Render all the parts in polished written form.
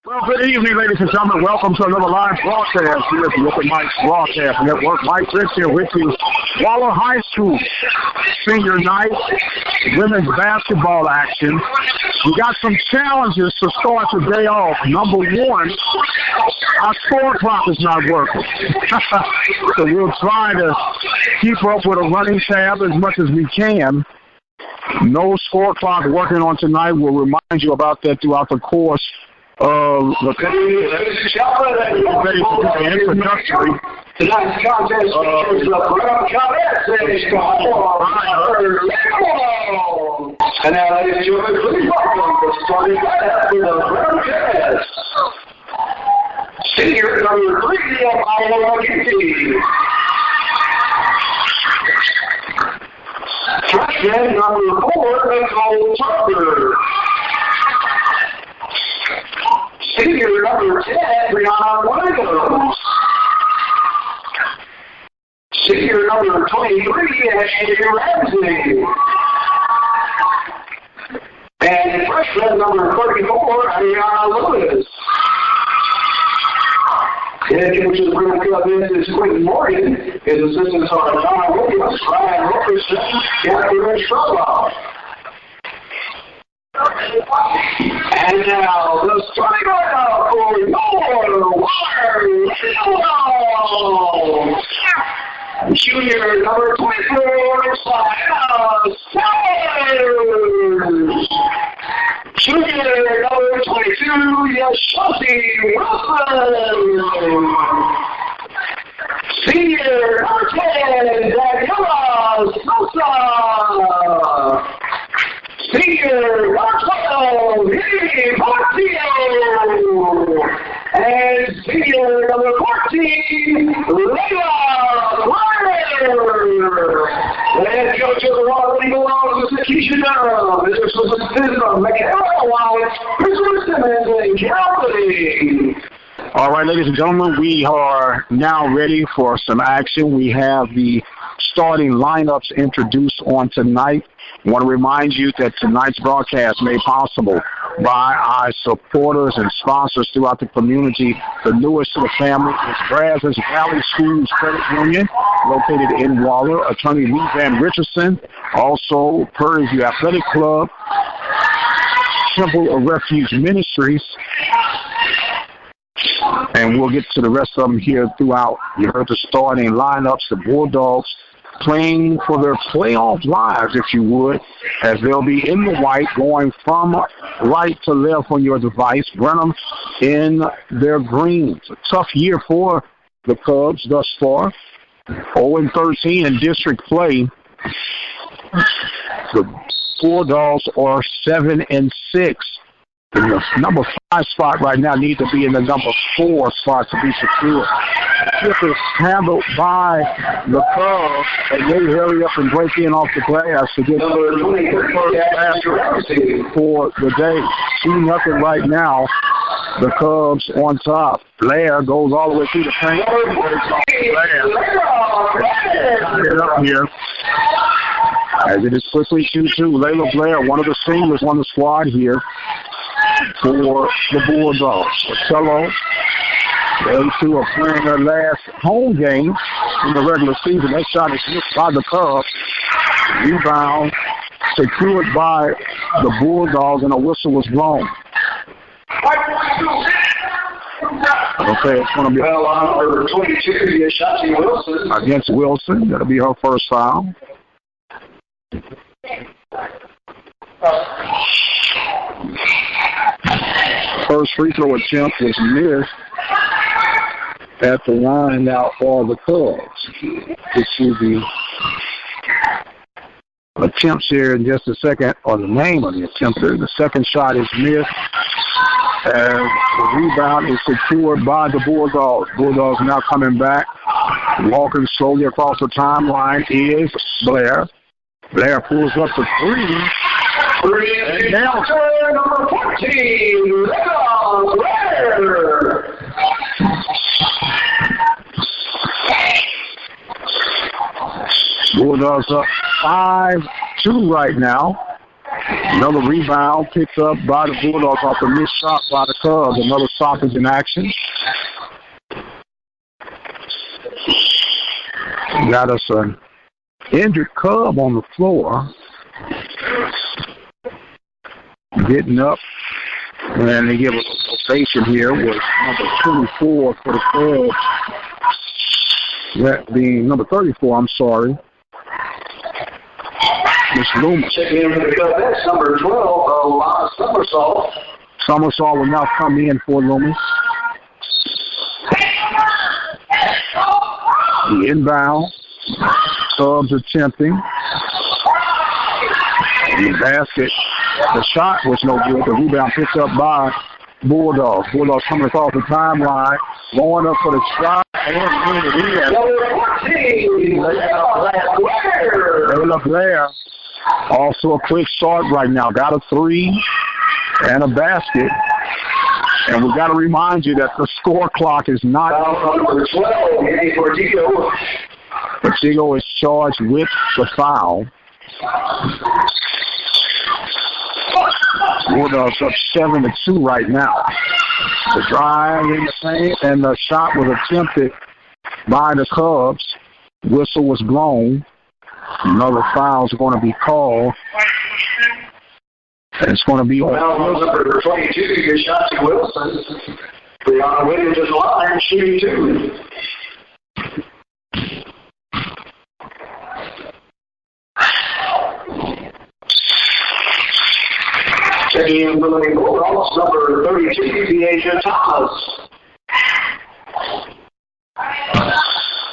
Well, good evening, ladies and gentlemen. Welcome to another live broadcast here at the Open Mike's Broadcast Network. Mike Rich here with you. Waller High School senior night, women's basketball action. We got some challenges to start the day off. Number one, our score clock is not working. So we'll try to keep up with a running tab as much as we can. No score clock working on tonight. We'll remind you about that throughout the course of the introductory. Tonight's contest features the Brenham and now, ladies and gentlemen, please welcome the starting lineup for the Brenham Cats. Senior number 3 of Iowa Kitty. Freshman number 4, Nicole Tucker. Senior number 10, Brianna Williams. Senior number 23, Ashley Ramsey. And freshman number 34, Ariana Lewis. Head coach of the Brenham Club is Quentin Morgan. His assistants are John Williams, Ryan Robertson, and Rich Stroboff. And now, the starting lineup for your Waller. Junior number 24, Sienna Sanders. Junior number 22, Yashanti Wilson. Senior number 10, Daniela Sosa. Senior number 12, Hilly Portillo. And senior number 14, Layla Warner. And coach of the Waller Eagle Owls is Keisha Durham. This was a citizen of McHenry, Wallace, Christopher Simmons, and Calvary. All right, ladies and gentlemen, we are now ready for some action. We have the starting lineups introduced on tonight. I want to remind you that tonight's broadcast made possible by our supporters and sponsors throughout the community. The newest to the family is Brazos Valley Schools Credit Union, located in Waller. Attorney Lee Van Richardson, also Prairie View Athletic Club, Temple of Refuge Ministries, and we'll get to the rest of them here throughout. You heard the starting lineups, the Bulldogs playing for their playoff lives, if you would, as they'll be in the white, going from right to left on your device. Brenham in their greens. A tough year for the Cubs thus far. 0-13 in district play. The Bulldogs are 7-6. The number 5 spot right now needs to be in the number 4 spot to be secure. Tip is handled by the Cubs, and they hurry up and break in off the glass to get the first basket for the day. 2-0 right now. The Cubs on top. Blair goes all the way through the paint. Blair up here. As it is quickly 2-2. Layla Blair, one of the seniors on the squad here for the Bulldogs. Ocello, they two are playing their last home game in the regular season. That shot is missed by the Cubs. Rebound secured by the Bulldogs, and a whistle was blown. Okay, it's going to be number 22, Yashanti Wilson. Against Wilson. That'll be her first foul. First free throw attempt was missed at the line now for the Cubs. We'll see the attempts here in just a second, or the name of the attempter. The second shot is missed, and the rebound is secured by the Bulldogs. Bulldogs now coming back. Walking slowly across the timeline is Blair. Blair pulls up the three. And now, number 14, Blair. Bulldogs up 5-2 right now. Another rebound picked up by the Bulldogs off a missed shot by the Cubs. Another stoppage in action. Got us an injured Cub on the floor. Getting up. And they give us a ovation here with number 24 for the Cubs. That being number 34, I'm sorry. Miss Loomis. Checking in for the Cubs. That's number 12, Somersault. Somersault will now come in for Loomis. The inbound. Cubs attempting. The basket. The shot was no good. The rebound picked up by Bulldogs. Bulldogs coming across the timeline. Going up for the shot. Layla Blair. Also a quick start right now. Got a 3 and a basket. And we've got to remind you that the score clock is not. Number 12, Portillo. Portillo is charged with the foul. Bulldogs up 7-2 right now. The drive in the paint and the shot was attempted by the Cubs. Whistle was blown. Another foul is going to be called. It's going to be on. Number 22, good shot to Wilson. Brianna Williams is line, shooting 2. Checking in for the Bulldogs, number 32, Deasia Thomas.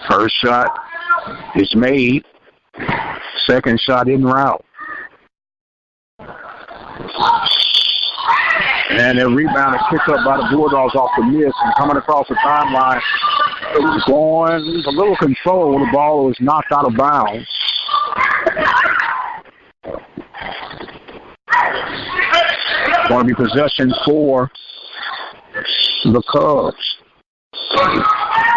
First shot is made. Second shot in route. And the rebound is picked up by the Bulldogs off the miss and coming across the timeline. Going a little control when the ball was knocked out of bounds. Going to be possession for the Cubs.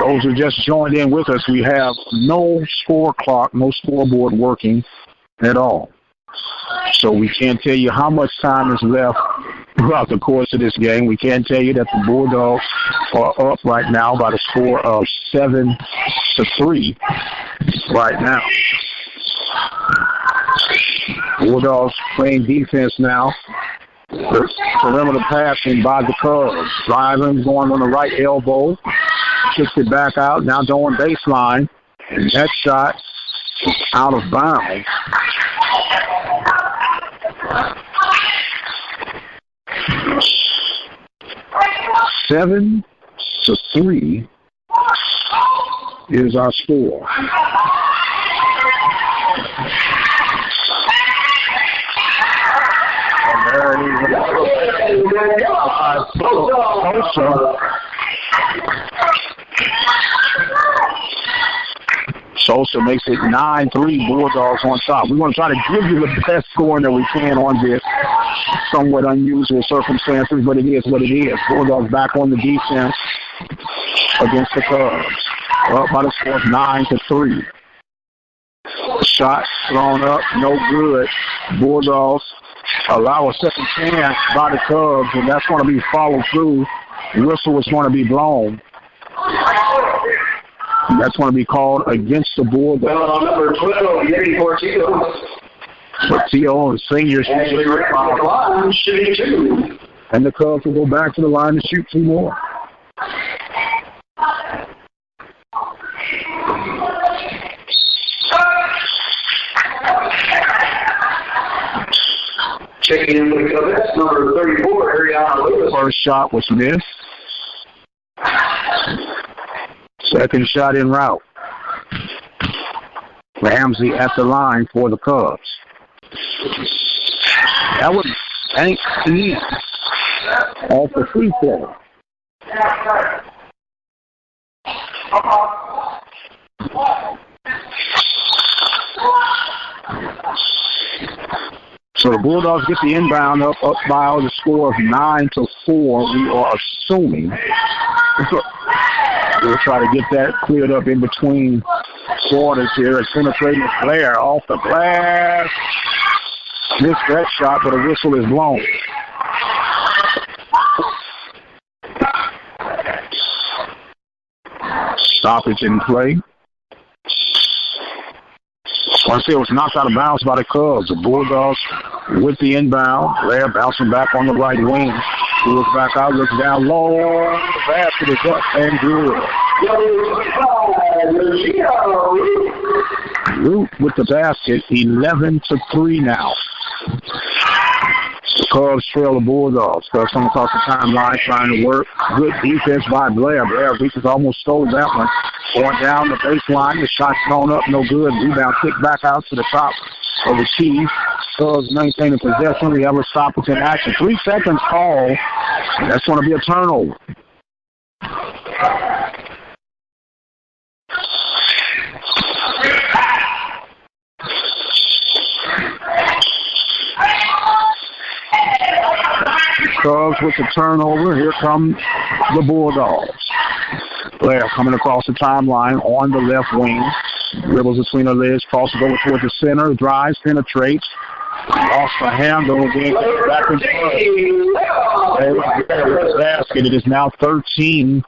Those who just joined in with us, we have no score clock, no scoreboard working at all. So we can't tell you how much time is left throughout the course of this game. We can tell you that the Bulldogs are up right now by the score of 7-3 right now. Bulldogs playing defense now. Perimeter passing by the Cubs. Driving, going on the right elbow. Kicks it back out. Now going baseline. And that shot out of bounds. Seven to 3 is our score. Sosa makes it 9-3, Bulldogs on top. We want to try to give you the best scoring that we can on this somewhat unusual circumstances, but it is what it is. Bulldogs back on the defense against the Cubs. Up by the score of 9-3. Shot thrown up, no good. Bulldogs allow a second chance by the Cubs, and that's going to be followed through. The whistle is going to be blown. That's going to be called against the Bulldogs. Well, number 12, Yeti Portillo. Portillo and senior shooting 2. And the Cubs will go back to the line to shoot 2 more. Checking in for the Cubs, number 34, Ariana Lewis. First shot was missed. Second shot en route. Ramsey at the line for the Cubs. That was Hank East off the free throw. So the Bulldogs get the inbound up by the score of 9-4. We are assuming. We'll try to get that cleared up in between quarters here. It's penetrating Blair off the glass. Missed that shot, but a whistle is blown. Stoppage in play. Once it was knocked out of bounds by the Cubs. The Bulldogs with the inbound. Blair bouncing back on the right wing. Goes back out, looks down low. The basket is up and good. Root with the basket, 11-3 now. The Cubs trail the Bulldogs. Cubs come across the timeline trying to work. Good defense by Blair. Blair reaches almost stole that one. Going down the baseline. The shot's thrown up, no good. Rebound kicked back out to the top of the key. Cubs maintaining possession. We have a stoppage in action. 3 seconds call. That's going to be a turnover. Cubs with the turnover. Here come the Bulldogs. Blair coming across the timeline on the left wing. Dribbles between her legs, crosses over towards the center, drives, penetrates. Lost the handle again. Back and forth. Basket. It is now 13-3.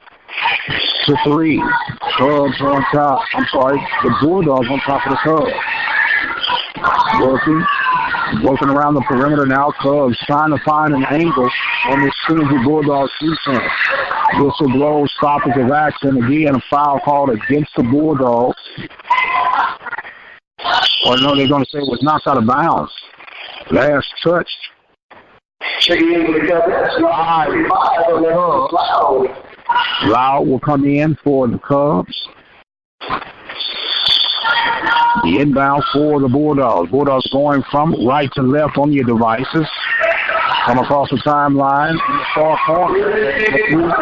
Cubs on top. I'm sorry, the Bulldogs on top of the Cubs. Working around the perimeter now. Cubs trying to find an angle on this Trinity Bulldogs defense. Whistle blows, stoppage of action. Again, a foul called against the Bulldogs. Or no, they're going to say it was knocked out of bounds. Last touch. Loud will come in for the Cubs. The inbound for the Bulldogs. Bulldogs going from right to left on your devices. Come across the timeline in the far corner. They look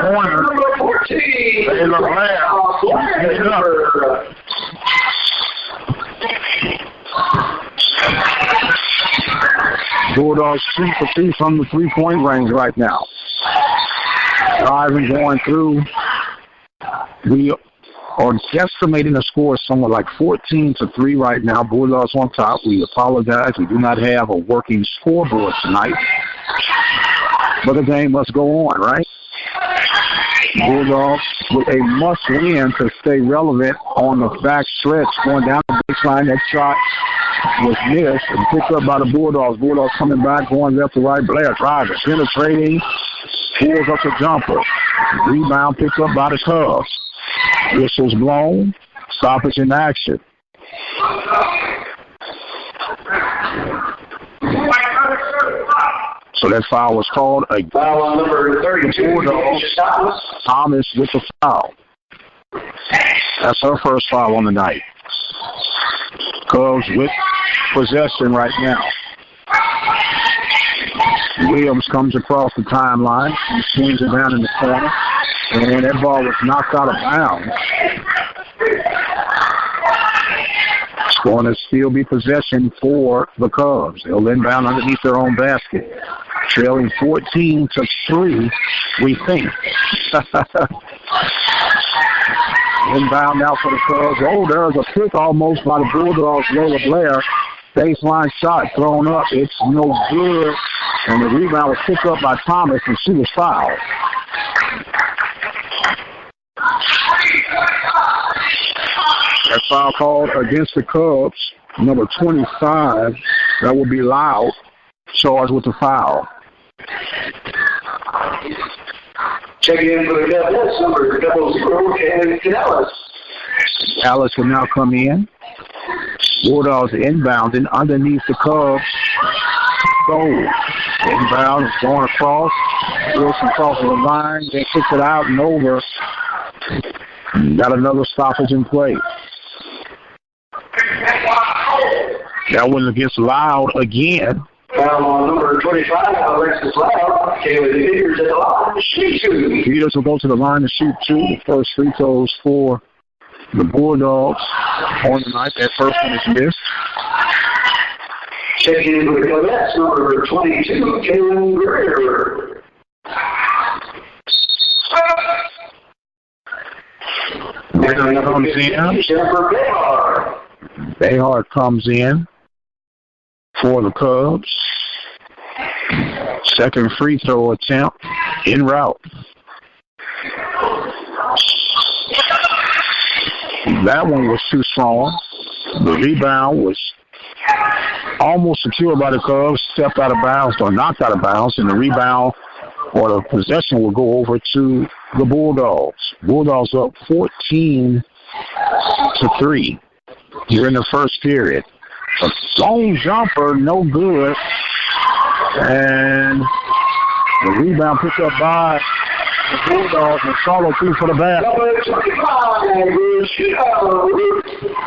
Bulldogs 3 for 3 from the 3-point range right now. Driving, going through. We are estimating the score somewhere like 14-3 right now. Bulldogs on top. We apologize. We do not have a working scoreboard tonight. But the game must go on, right? Bulldogs with a must-win to stay relevant on the back stretch. Going down the baseline, that shot was missed and picked up by the Bulldogs. Bulldogs coming back, going left to right. Blair driving, penetrating, pulls up the jumper. Rebound picked up by the Cubs. Whistles blown. Stoppage in action. So that foul was called a foul on number 32. Thomas with the foul. That's her first foul on the night. Cubs with possession right now. Williams comes across the timeline and swings it down in the corner. And that ball was knocked out of bounds. It's going to still be possession for the Cubs. They'll inbound underneath their own basket. Trailing 14-3, we think. Inbound now for the Cubs. Oh, there's a pick almost by the Bulldogs. Lola Blair. Baseline shot thrown up. It's no good. And the rebound was picked up by Thomas, and she was fouled. That foul called against the Cubs, number 25. That will be Loud, charged with the foul. Checking in for the Cubs, number 00, and Canellis. Alice will now come in. Bulldogs inbounding underneath the Cubs. Goal. Inbound is going across. Wilson crosses the line. They kicks it out and over. Got another stoppage in play. That one against Loud again. Foul on number 25, Alexis Loud. Came with the Peters at the line to shoot two. Peters will go to the line to shoot two. The first free throws for the Bulldogs on the night. That first one is missed. Checking in for the Cubs, number 22, Kaylin Greer. Comes in. Behar comes in for the Cubs. Second free throw attempt en route. That one was too strong. The rebound was almost secured by the Cubs, stepped out of bounds or knocked out of bounds, and the rebound or the possession will go over to the Bulldogs. Bulldogs up 14-3 here in the first period. A zone jumper, no good. And the rebound picked up by the Bulldogs and Charlotte through for the basket.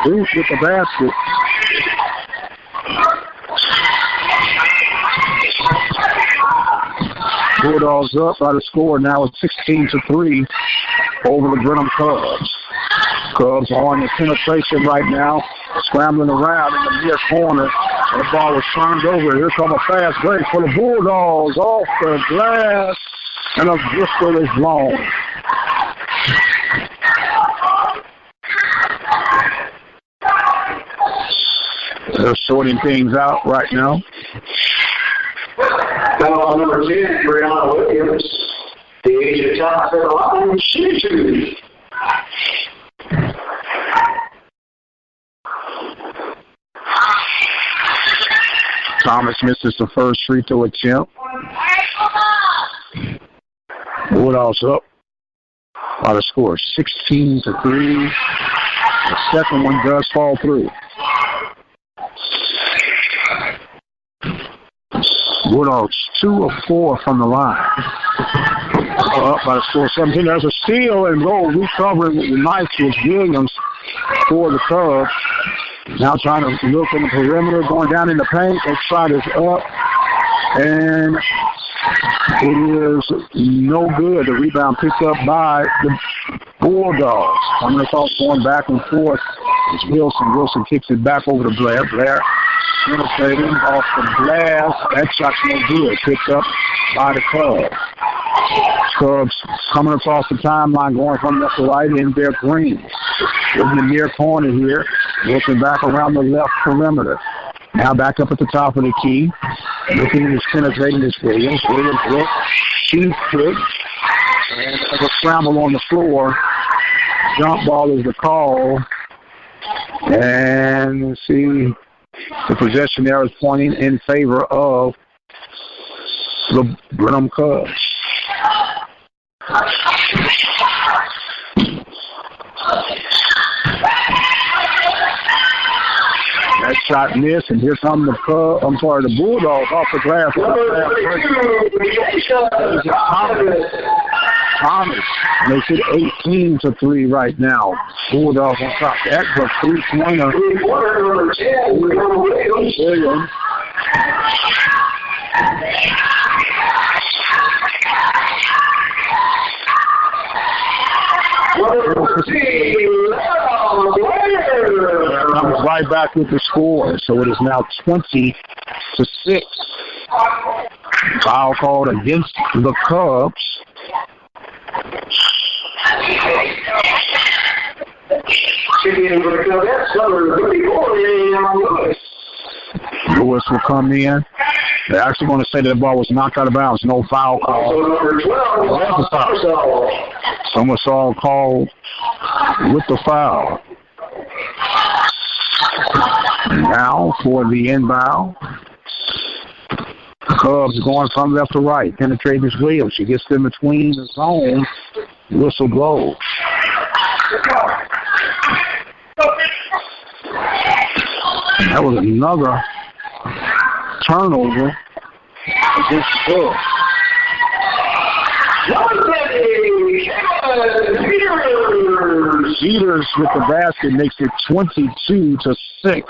Deuce with the basket. Bulldogs up by the score now at 16-3 over the Brenham Cubs. Cubs on the penetration right now, scrambling around in the near corner. And the ball was turned over. Here comes a fast break for the Bulldogs off the glass, and a whistle is blown. They're sorting things out right now. Foul number 10, Brianna Williams. The age of top for the line, shooting. Thomas misses the first free throw attempt. Bulldogs up by the score 16-3. The second one does fall through. Bulldogs 2 of 4 from the line. Up by the score 17. There's a steal and goal. Recovering the nice was Williams for the Cubs. Now trying to look in the perimeter, going down in the paint. That shot is up, and it is no good. The rebound picked up by the Bulldogs. Coming across, going back and forth is Wilson. Wilson kicks it back over to Blair. Blair penetrating off the glass. That shot's no good. Picked up by the Cubs. Cubs coming across the timeline, going from left to right in their green. In the near corner here, looking back around the left perimeter. Now back up at the top of the key. Looking at his penetrating this Williams. Williams looks, shoots quick, and there's a scramble on the floor. Jump ball is the call. And let's see, the possession there is pointing in favor of the Brenham Cubs. That shot missed, and here come the Bulldogs off the glass. Thomas makes it 18-3 right now. Bulldogs on top. That's a 3-pointer. Williams. Comes right back with the score, so it is now 20-6. Foul called against the Cubs. Lewis will come in. They're actually going to say that the ball was knocked out of bounds. No foul call. Somersault called with the foul. Now for the inbound. Cubs going from left to right. Penetrating Miss Williams. She gets in between the zone. Whistle blows. That was another turnover against the Cubs. Peters with the basket makes it 22-6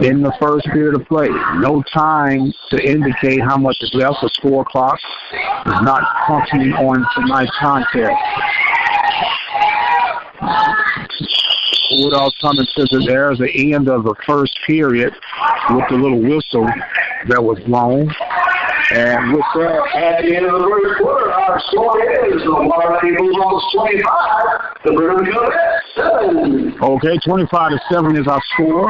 in the first period of play. No time to indicate how much is left. The score clock is not functioning on tonight's contest. Bulldogs come and says that there's the end of the first period with the little whistle that was blown. And with that, at the end of the first quarter, our score is the Waller Bulldogs 25, the Brenham Cubs 7. Okay, 25-7 is our score.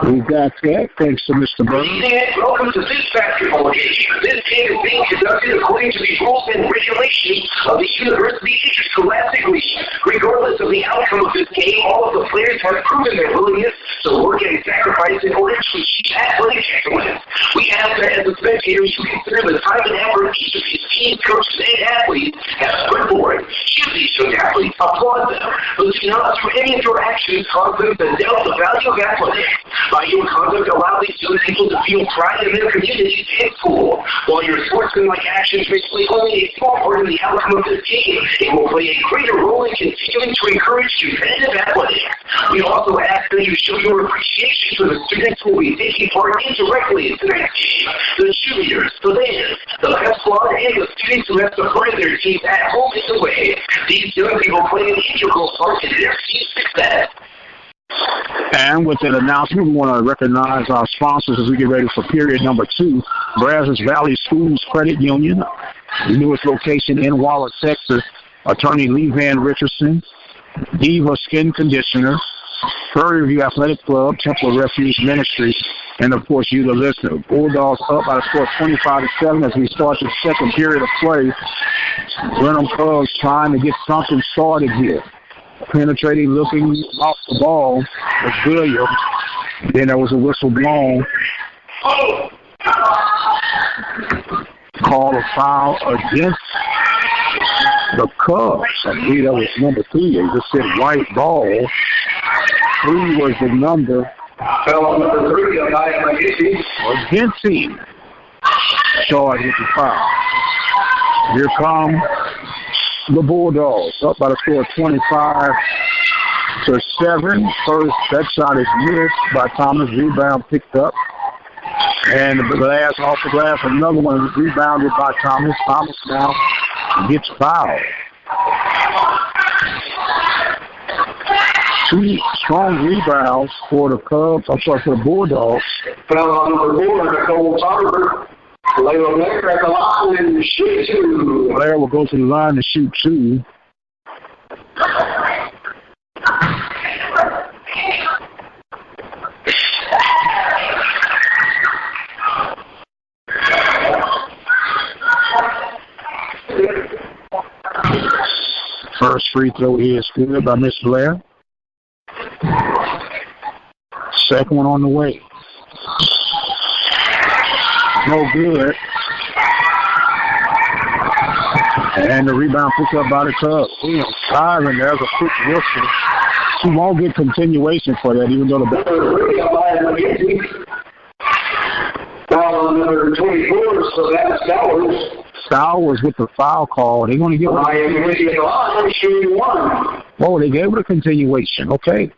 We got that. Thanks to Mr. Brenham. Welcome to this basketball game. This game is being conducted according to the rules and regulations of the University Interscholastic League. Regardless of the outcome of this game, all of the players have proven their willingness to work and sacrifice in order to achieve athletic excellence. We ask that as a spectator, you consider the time and effort each of these team coaches and athletes have put forward. Choose these young athletes, applaud them, but do not through any of your actions cause them to doubt the value of athletics. By your conduct, allow these young people to feel pride in their communities and school. While your sportsmanlike actions may play only a small part in the outcome of this game, it will play a greater role in continuing to encourage competitive athletics. We also ask that you show your appreciation for the students who will be taking part indirectly in tonight's game. The cheerleaders, the band, the pep squad, and the students who have supported their teams at home and away. These young people play an integral part in their team's success. And with that announcement, we want to recognize our sponsors as we get ready for period number 2. Brazos Valley Schools Credit Union, the newest location in Waller, Texas. Attorney Lee Van Richardson, Diva Skin Conditioner, Prairie View Athletic Club, Temple Refuge Ministry, and of course you, the listener. Bulldogs up by the score 25-7 as we start the second period of play. Brenham Cubs trying to get something started here. Penetrating, looking, lost the ball was Williams. Then there was a whistle blown. Call a foul against the Cubs. I believe that was number 3. They just said white ball. 3 was the number. Number 3, Ginty. Charged with the foul. Here come the Bulldogs, up by the score of 25-7. First, that shot is missed by Thomas. Rebound picked up. And the glass, off the glass, another one rebounded by Thomas. Thomas now gets fouled. 2 strong rebounds for the Cubs. I'm sorry, for the Bulldogs. Foul on number 4, Nicole Tarver. Blair at the line and shoot 2. Blair will go to the line to shoot 2. First free throw is good by Miss Blair. Second one on the way. No good. And the rebound picked up by the Cubs. Siren, there's a quick whistle. She won't get continuation for that, even though the foul on number 24, so that's Stowers. Stowers with the foul call. They're going to give it. Oh, they gave it a continuation. Okay.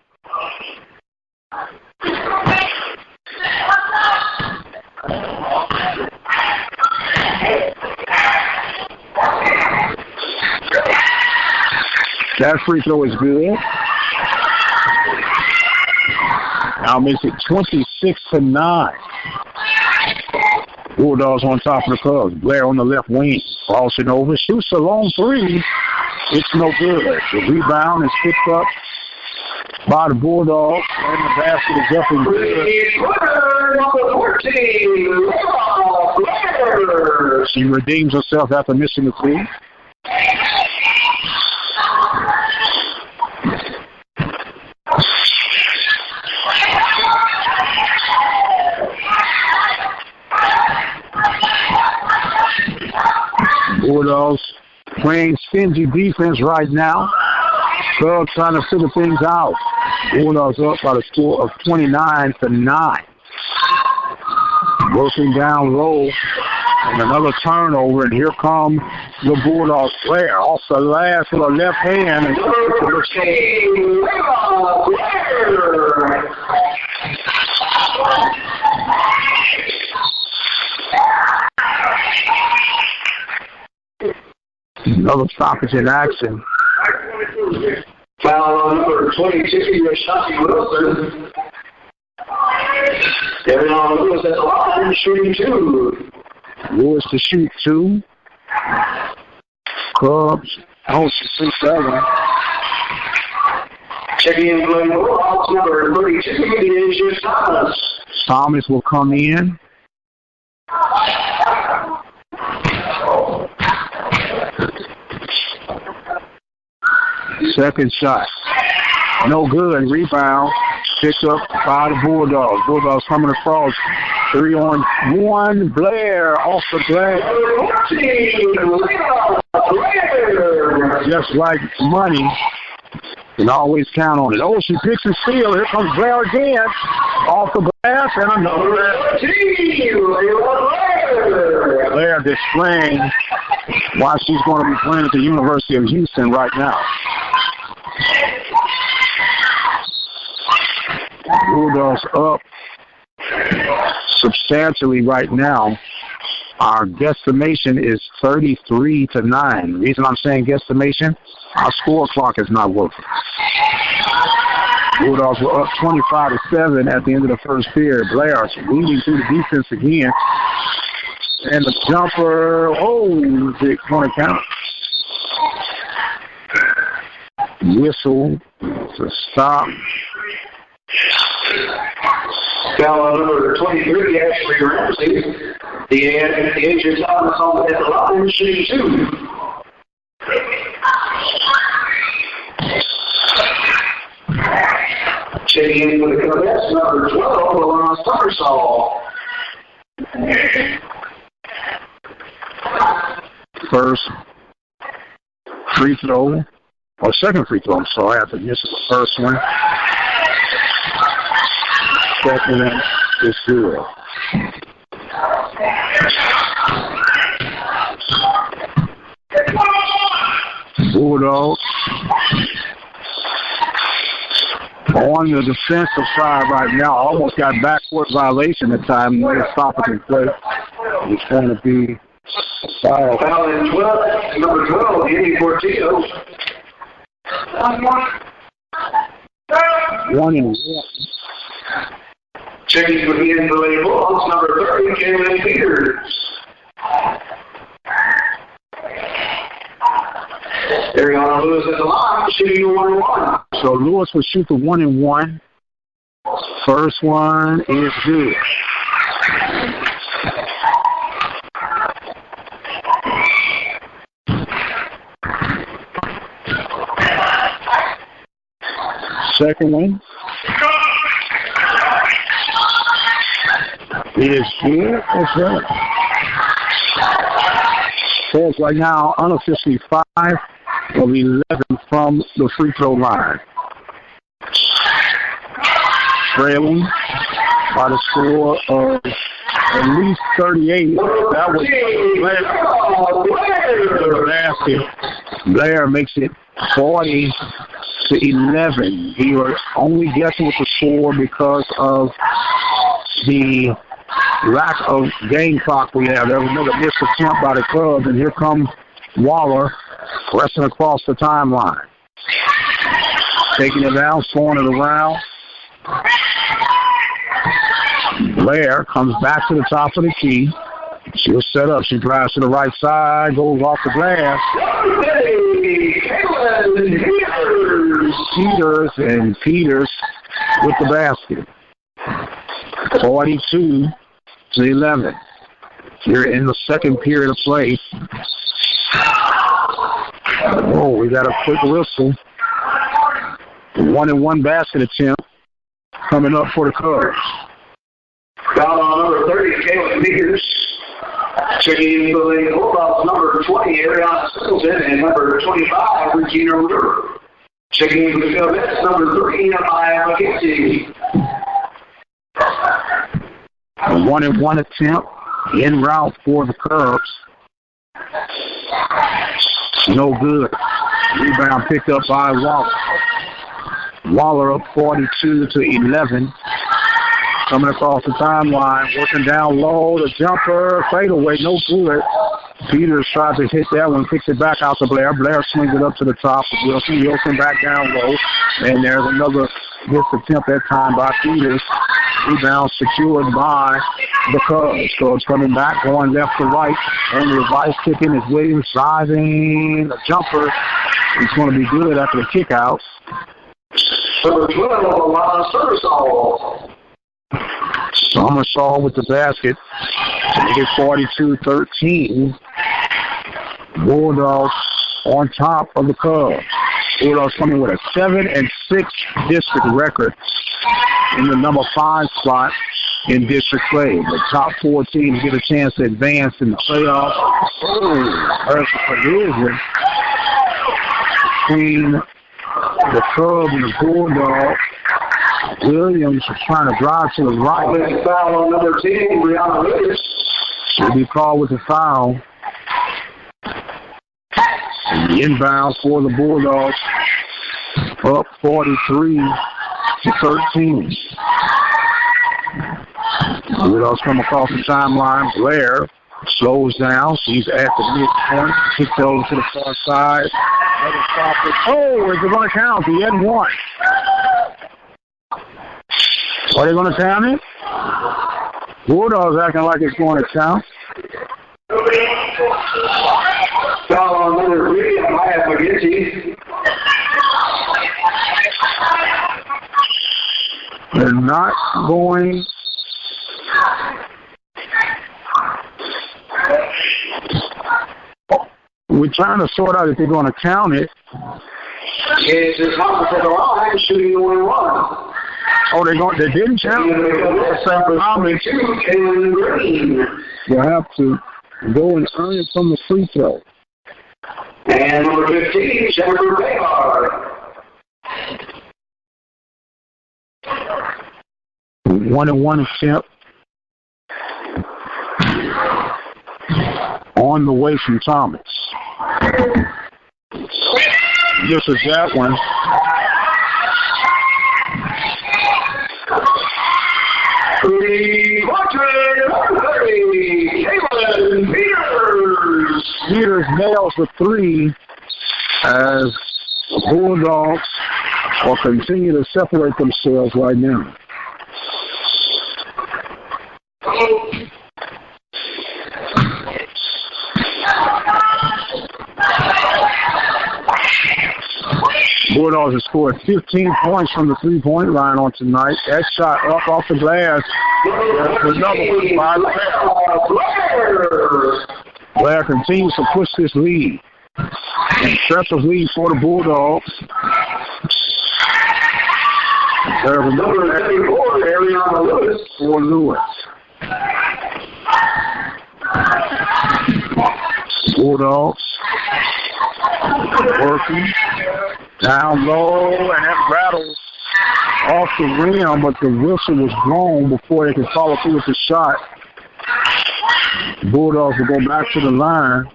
That free throw is good. Now makes it 26-9. Bulldogs on top of the Cubs. Blair on the left wing. Crossing over. Shoots a long 3. It's no good. The rebound is picked up by the Bulldogs. And the basket is up and good. She redeems herself after missing the 3. Bulldogs playing stingy defense right now. Cubs trying to figure things out. Bulldogs up by the score of 29-9. Working down low. And another turnover, and here come the Bulldogs player off the last with a left hand. And another stoppage in action. Foul on number 22, Shotty Wilson. Kevin Lewis at the line, shooting 2. Lewis to shoot 2. Cubs, to shoot 7. Checking in for the Bulldogs, number 32 is Thomas. Thomas will come in. Second shot. No good. Rebound. Picked up by the Bulldogs. Bulldogs coming across. 3-on-1. Blair off the glass. Just like money. You can always count on it. Oh, she picks and steals. Here comes Blair again. Off the glass and another. Blair displaying why she's going to be playing at the University of Houston right now. Bulldogs up substantially right now. Our guesstimation is 33-9. The reason I'm saying guesstimation, our score clock is not working. Bulldogs were up 25-7 at the end of the first period. Blair leading through the defense again. And the jumper, is it going to count? Whistle to stop. Foul number 23, Ashley Ramsey. The Asian Thomas on the line, shooting 2. Checking in for the Cubs, number 12, Alana Summersall. First free throw, or second free throw, I'm sorry, after missing the first one. Second one is good. Bulldogs on the defensive side right now. Almost got backcourt violation at time. They're stopping the play. It's going to be foul. Foul in 12, number 12, Andy Portillo. 1-1. Checking for the NBA Bulldogs, number 30, Kaylin Peters. Ariana Lewis at the line, shooting 1-1. So Lewis will shoot the 1-1. First one is good. Second one is good. That's right. So it's right now unofficially 5 of 11 from the free throw line. Trailing by the score of at least 38. That was Blair basket. Blair makes it 40-11. We were only guessing with the score because of the lack of game clock we have. There was another missed attempt by the Cubs, and here comes Waller pressing across the timeline. Taking it down, throwing it around. Blair comes back to the top of the key. She'll set up. She drives to the right side, goes off the glass. Peters with the basket. 42-11. Here in the second period of play. Oh, we got a quick whistle. 1-1 basket attempt coming up for the Cubs. Foul on number 30, Kaylin Peters. Checking in for the Bulldogs, number 20, Ariana Singleton, and number 25, Regina Rivera. Checking in for the Cubs, number 3, Maya McKenzie. A 1-1 attempt en route for the Cubs. No good. Rebound picked up by Waller. Waller up 42-11. Coming across the timeline, working down low, the jumper, fadeaway, no good. Peters tries to hit that one, kicks it back out to Blair. Blair swings it up to the top of Wilson. Wilson back down low. And there's another missed attempt that time by Peters. Rebound secured by the Cubs. Cubs coming back, going left to right. And the reverse kicking is Williams driving. The jumper is going to be good after the kick out. Number 12, Alana Somersault. Somersault with the basket. Make it 42-13. Bulldogs on top of the Cubs. Bulldogs coming with a 7-6 district record in the number 5 spot in district play. The top 4 teams get a chance to advance in the playoffs. There's a collision between the Cubs and the Bulldogs. Williams is trying to drive to the right. Foul on number 10, Brianna Lewis. Should be called with a foul. And the inbound for the Bulldogs up 43-13. Bulldogs come across the timeline. Blair slows down. She's at the midpoint. Kicks over to the far side. Oh, is it going to count? The end one. Are they going to count it? Bulldogs acting like it's going to count. Foul on number 3, Maya McGinty. They're not going. We're trying to sort out if they're going to count it. It's a conference at the line, shooting the 1-1. Oh, they didn't count it. You'll have to go and earn it from the free throw. And number 15, Jennifer Bayard. 1-1 attempt. On the way from Thomas. This is that one. Peters nails the 3 as the Bulldogs will continue to separate themselves right now. Bulldogs have scored 15 points from the three-point line on tonight. That shot up off the glass. Another one by Blair continues to push this lead. Impressive lead for the Bulldogs. There's another Ariana Lewis for Lewis. Bulldogs working down low, and that rattles off the rim, but the whistle was blown before they could follow through with the shot. Bulldogs will go back to the line.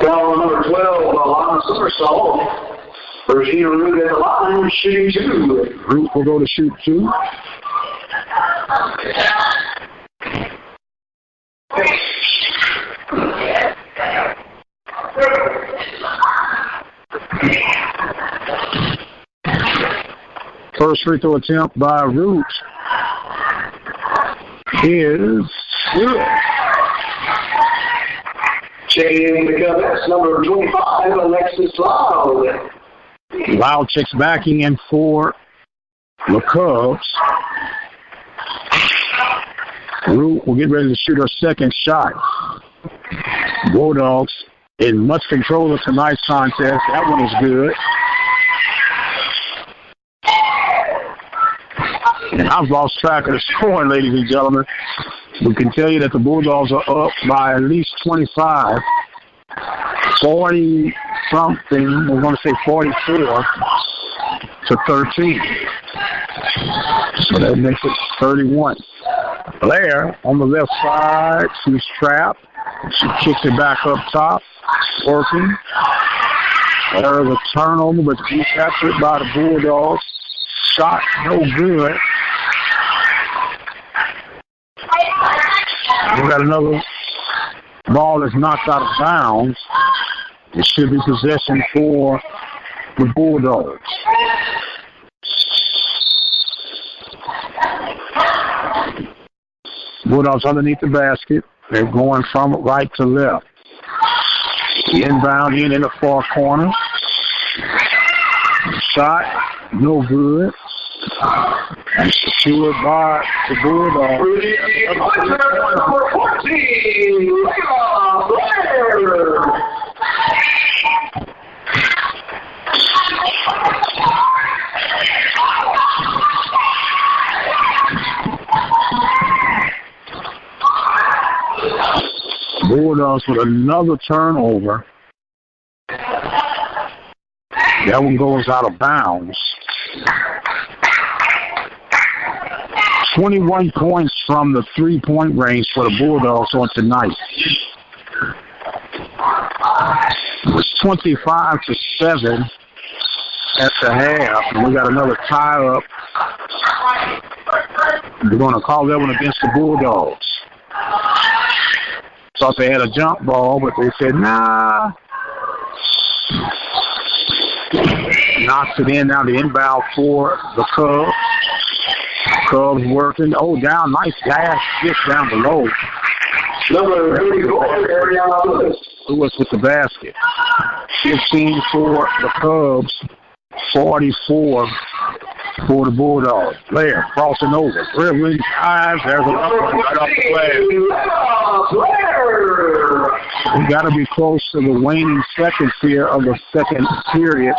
Foul number 12, Alana Somersault. Regina Root at the line, shooting 2. Root will go to shoot 2. First free throw attempt by Root is good. Checking the cup, that's number 25, Alexis Loud. Loud checks back in for the Cubs. Root will get ready to shoot her second shot. Bulldogs in much control of tonight's contest. That one is good. And I've lost track of the scoring, ladies and gentlemen. We can tell you that the Bulldogs are up by at least 25. 40-something, we're going to say 44-13. So that makes it 31. Blair on the left side, she's trapped. She kicks it back up top, working. There's a turnover, but she's captured by the Bulldogs. Shot no good. We got another ball that's knocked out of bounds. It should be possession for the Bulldogs. Bulldogs underneath the basket. They're going from right to left. The inbound in the far corner. Shot No good. Secured by the Bulldogs. Number 14, Waller. Bulldogs with another turnover. That one goes out of bounds. 21 points from the three-point range for the Bulldogs on tonight. It's 25-7 at the half. And we got another tie-up. We're going to call that one against the Bulldogs. Thought they had a jump ball, but they said, nah. Knocks it in. Now the inbound for the Cubs. Cubs working. Oh, down. Nice dash just down below. Number 34, Lewis with the basket. 15 for the Cubs. 44 for the Bulldogs. Player crossing over. Dribbling. Eyes. There's a right off the flag. We got to be close to the waning seconds here of the second period.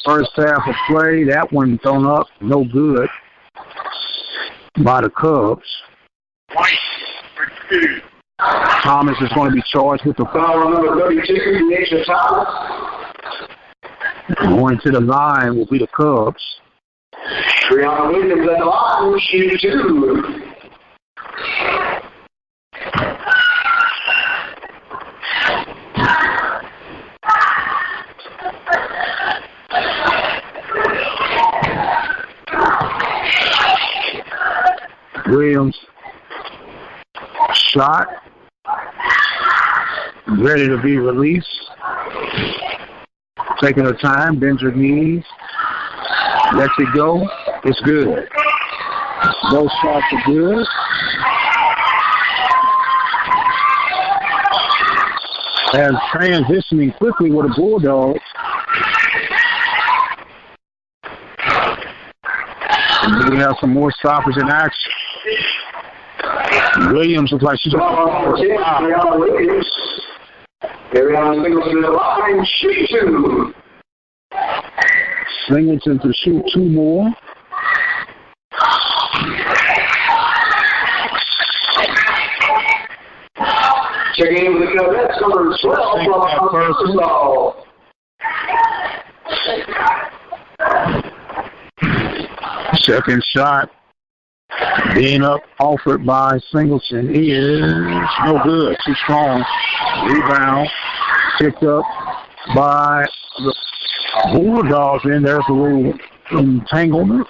First half of play. That one thrown up. No good by the Cubs. Thomas is going to be charged with the foul. Number 32, Deasia Thomas. Going to the line will be the Cubs. Brianna Williams at the line, shooting 2. Williams shot, ready to be released. Taking her time, bends her knees, lets it go. It's good. Both shots are good. And transitioning quickly with the Bulldogs. And we have some more stoppers in action. Williams looks like she's Brianna Williams. Ariana Singleton to the line, shoot 2. Singleton to shoot 2 more. Checking in with the Cubs, number 12 from Second shot being offered by Singleton is no good. Too strong. Rebound picked up by the Bulldogs. And there's a little entanglement.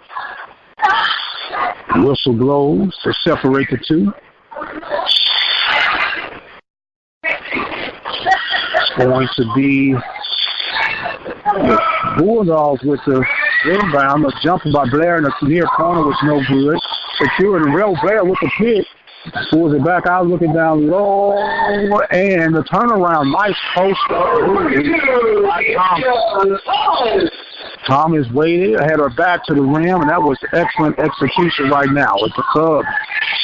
Whistle blows to separate the two. It's going to be the Bulldogs with the inbound. The jumper by Blair in the near corner was no good. Secured and Rel Blair with the pick. Pulls it back out, looking down low. And the turnaround. Nice post up. Thomas waited, had her back to the rim, and that was excellent execution right now with the Cubs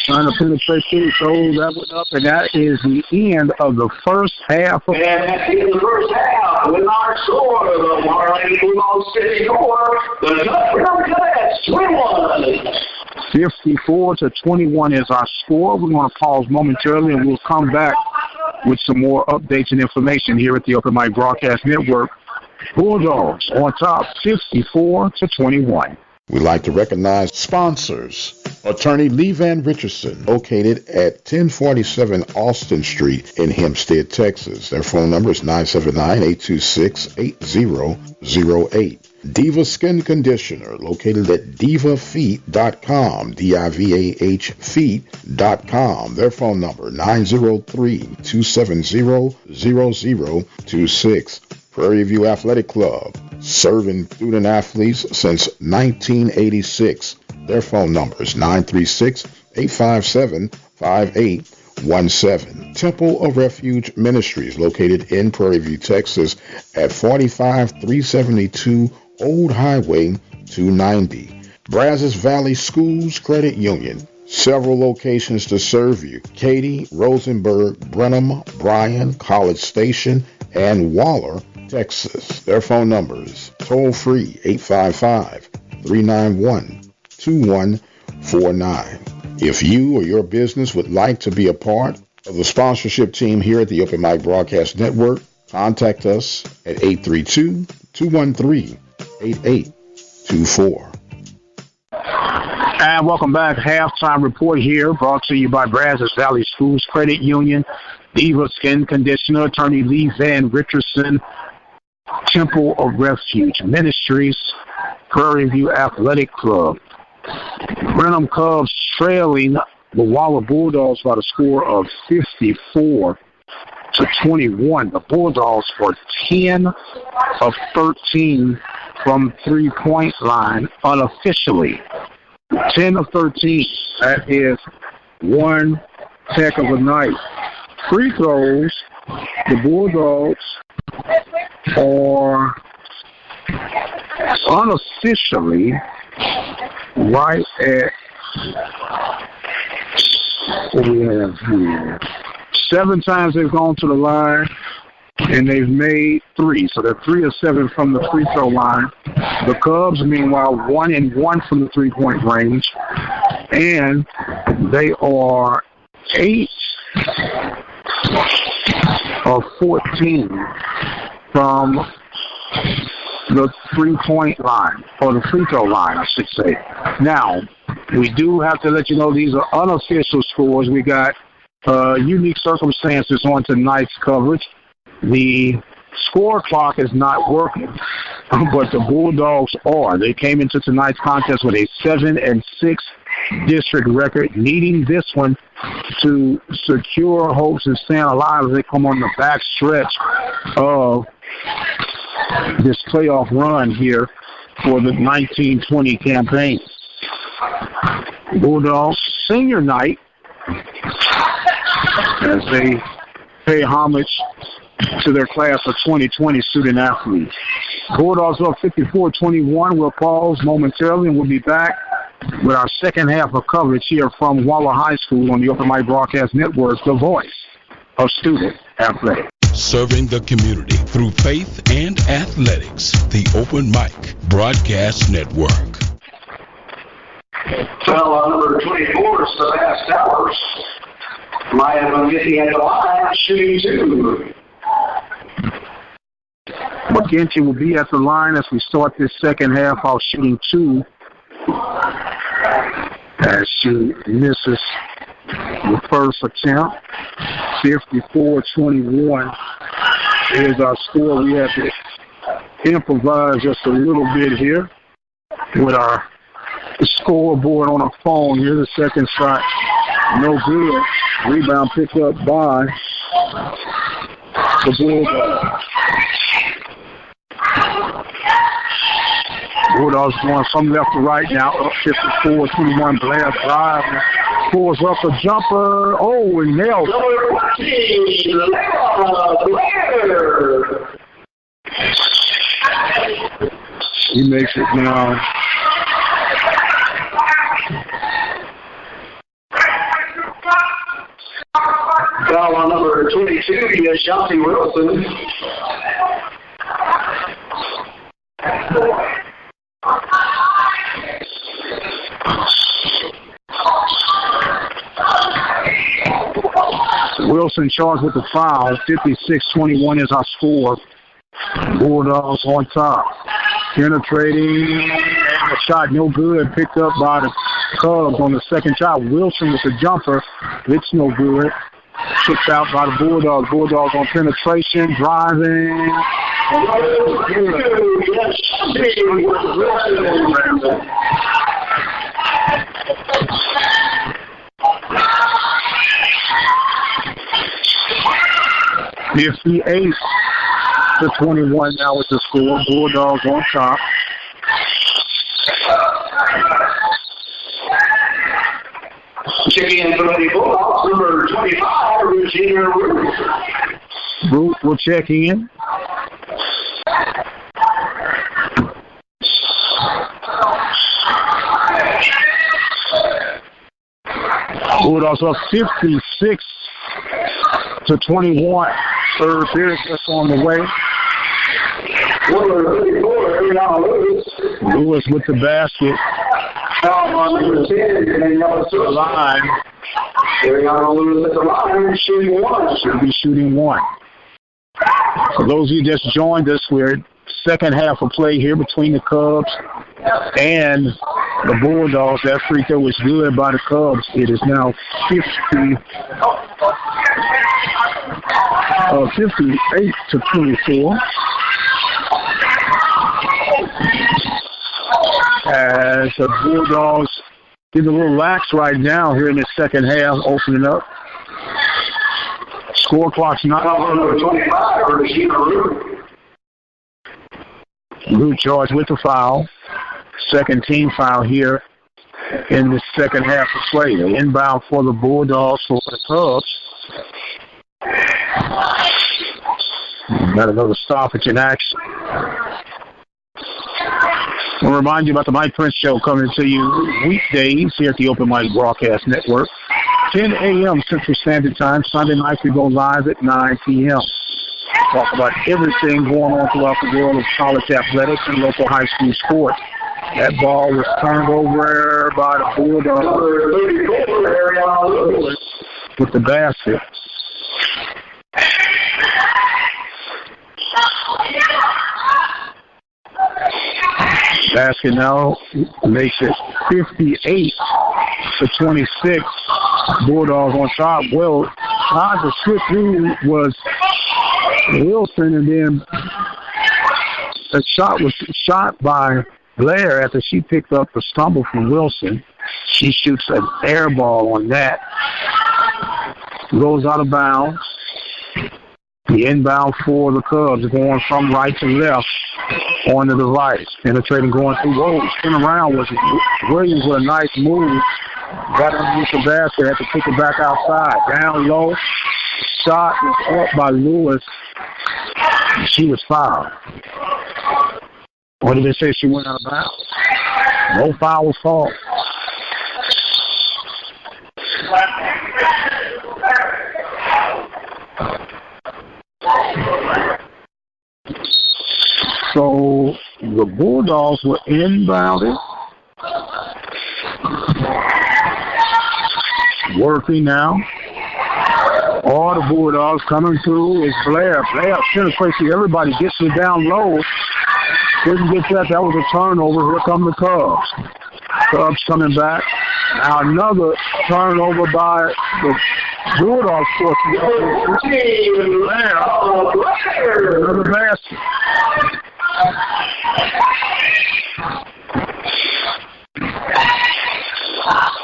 trying to penetrate through. So that went up, and that is the end of the first half. And that's the end of the first half. With our score, the Waller Bulldogs 54, the Brenham Cadets 21. 54-21 is our score. We're going to pause momentarily, and we'll come back with some more updates and information here at the Open Mic Broadcast Network. Bulldogs on top, 54-21. We'd like to recognize sponsors. Attorney Lee Van Richardson, located at 1047 Austin Street in Hempstead, Texas. Their phone number is 979-826-8008. Diva Skin Conditioner, located at divafeet.com, D-I-V-A-H feet.com. Their phone number, 903-270-0026. Prairie View Athletic Club, serving student athletes since 1986. Their phone number is 936-857-5817. Temple of Refuge Ministries, located in Prairie View, Texas, at 45372 Old Highway, 290. Brazos Valley Schools Credit Union. Several locations to serve you. Katy, Rosenberg, Brenham, Bryan, College Station, and Waller, Texas. Their phone numbers, toll free, 855-391-2149. If you or your business would like to be a part of the sponsorship team here at the Open Mic Broadcast Network, contact us at 832-213-8824. And welcome back. Halftime report here, brought to you by Brazos Valley Schools Credit Union, Diva Skin Conditioner, Attorney Lee Van Richardson, Temple of Refuge Ministries, Prairie View Athletic Club. Brenham Cubs trailing the Waller Bulldogs by the score of 54-21. The Bulldogs were 10 of 13 from three-point line unofficially. 10 of 13. That is one heck of a night. Free throws, the Bulldogs are unofficially right at, what do we have here? 7 times they've gone to the line, and they've made 3. So they're 3 of 7 from the free throw line. The Cubs, meanwhile, 1 and 1 from the three-point range. And they are 8 of 14 from the three-point line, or the free throw line, I should say. Now, we do have to let you know these are unofficial scores. We got unique circumstances on tonight's coverage. The score clock is not working, but the Bulldogs are. They came into tonight's contest with a 7-6 district record, needing this one to secure hopes and staying alive as they come on the back stretch of this playoff run here for the 1920 campaign. Bulldogs senior night as they pay homage to their class of 2020 student athletes. Bulldogs up 54-21. We'll pause momentarily and we'll be back with our second half of coverage here from Waller High School on the Open Mic Broadcast Network, the voice of student athletics. Serving the community through faith and athletics, the Open Mic Broadcast Network. Foul number 24, Sebastian Towers. Might have been getting at the line, shooting 2. McGinty will be at the line as we start this second half while shooting 2. As she misses the first attempt. 54-21 is our score. We have to improvise just a little bit here with our scoreboard on our phone here. The second shot, no good. Rebound picked up by the Bulldogs. Bulldogs going from left to right now, up 54-21. Blair drive, pulls up a jumper. Oh, and nailed it. He makes it now. Foul on number 22, Ashanti Wilson. Wilson charged with the foul. 56-21 is our score. Bulldogs on top. Penetrating. A shot no good. Picked up by the Cubs on the second shot. Wilson with the jumper. It's no good. Kicked out by the Bulldogs. Bulldogs on penetration. Driving. It's the 8-21 now with the score. Bulldogs on top. Checking in for the Bulldogs, number 25, Regina Root. Root will check in. Bulldogs up 56-21. Third period just on the way. Lewis with the basket. Line. Should be shooting one. For those of you just joined us, we're second half of play here between the Cubs and the Bulldogs. That free throw was good by the Cubs. It is now 58-24. As the Bulldogs get a little lax right now here in the second half, opening up. Score clock's not on. 25. Root charge with the foul. Second team foul here in the second half of play. Inbound for the Bulldogs for the Cubs. Got another stoppage in action. I'll remind you about the Mike Prince Show coming to you weekdays here at the Open Mic Broadcast Network. 10 a.m. Central Standard Time. Sunday nights we go live at 9 p.m. Talk about everything going on throughout the world of college athletics and local high school sports. That ball was turned over by the Bulldogs with the basket. Basket now makes it 58-26. Bulldogs on top. Well, the switch through was Wilson, and then the shot was shot by Blair after she picked up the stumble from Wilson. She shoots an air ball on that. Goes out of bounds. The inbound for the Cubs going from right to left on the device. Penetrating, going through. Whoa, spin around was Williams with a nice move. Got underneath the basket, had to kick it back outside. Down low. Shot was up by Lewis. She was fouled. What did they say? She went out of bounds. No foul was called. So the Bulldogs were inbounded. Working now. All the Bulldogs coming through is Blair. Blair penetrates. Everybody gets it down low. Didn't get that. That was a turnover. Here come the Cubs. Cubs coming back. Now another turnover by the Bulldogs. Another basket.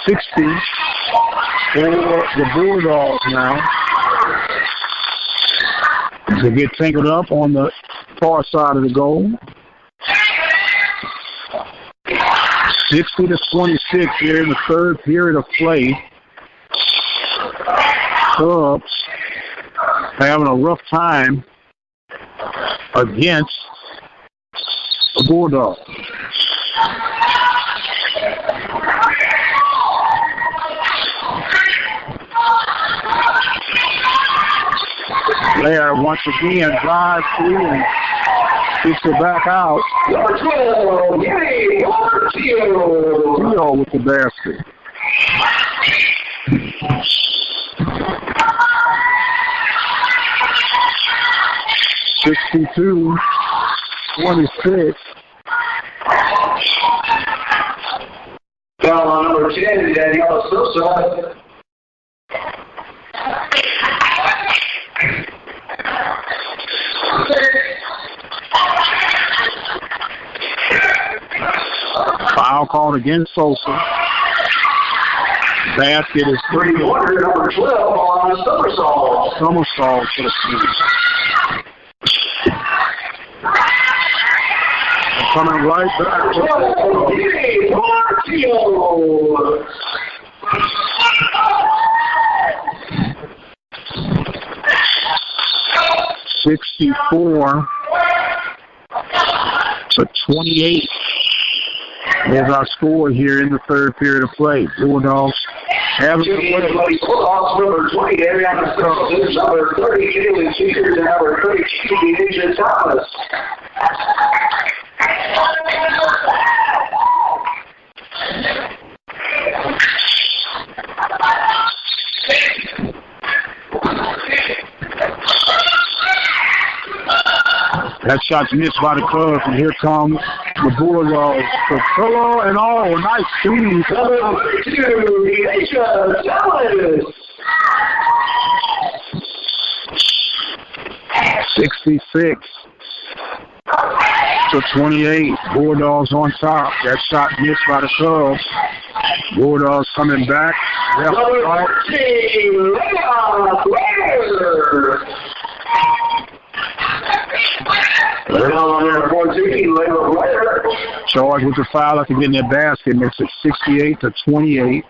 $60 for the Bulldogs now. They get tangled up on the far side of the goal. 60-26 here in the third period of play. Cubs having a rough time against the Bulldogs. Blair once again drives through and kicks it back out. Trio with the basket. $62-26. Foul on number 10, Danielle Sosa. Foul called against Sosa. Basket is three-quarter, number 12 on a somersault. Somersault for the team. Coming right back. 64-28 is our score here in the third period of play. Bulldogs Having number 20, Ariana Phillips, number 30, Caitlin Seekers, and number 32, Deja Thomas. That shot's missed by the Cubs, and here comes the Bulldogs. Pillow and all, nice shooting. Number 2, Deja Thomas. 66-28. Bulldogs on top. That shot missed by the Cubs. Bulldogs coming back. Number 14, Number 14, charged with the foul after getting their basket. Makes it 68-28.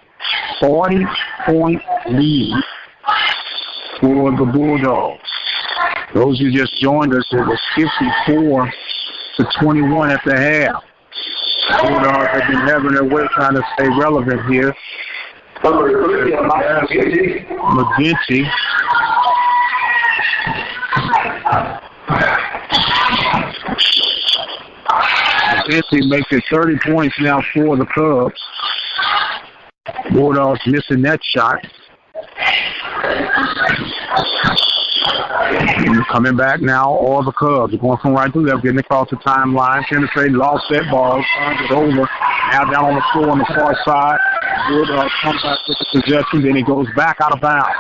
40-point lead for the Bulldogs. Those who just joined us, it was 54-21 at the half. Bulldogs have been having their way trying to stay relevant here. McGinty. McGinty makes it 30 points now for the Cubs. Bulldogs missing that shot. Coming back now, all the Cubs going from right to left, getting across the timeline, penetrating, lost that ball, turns it over, now down on the floor on the far side. Bulldogs comes back with the possession, then he goes back out of bounds.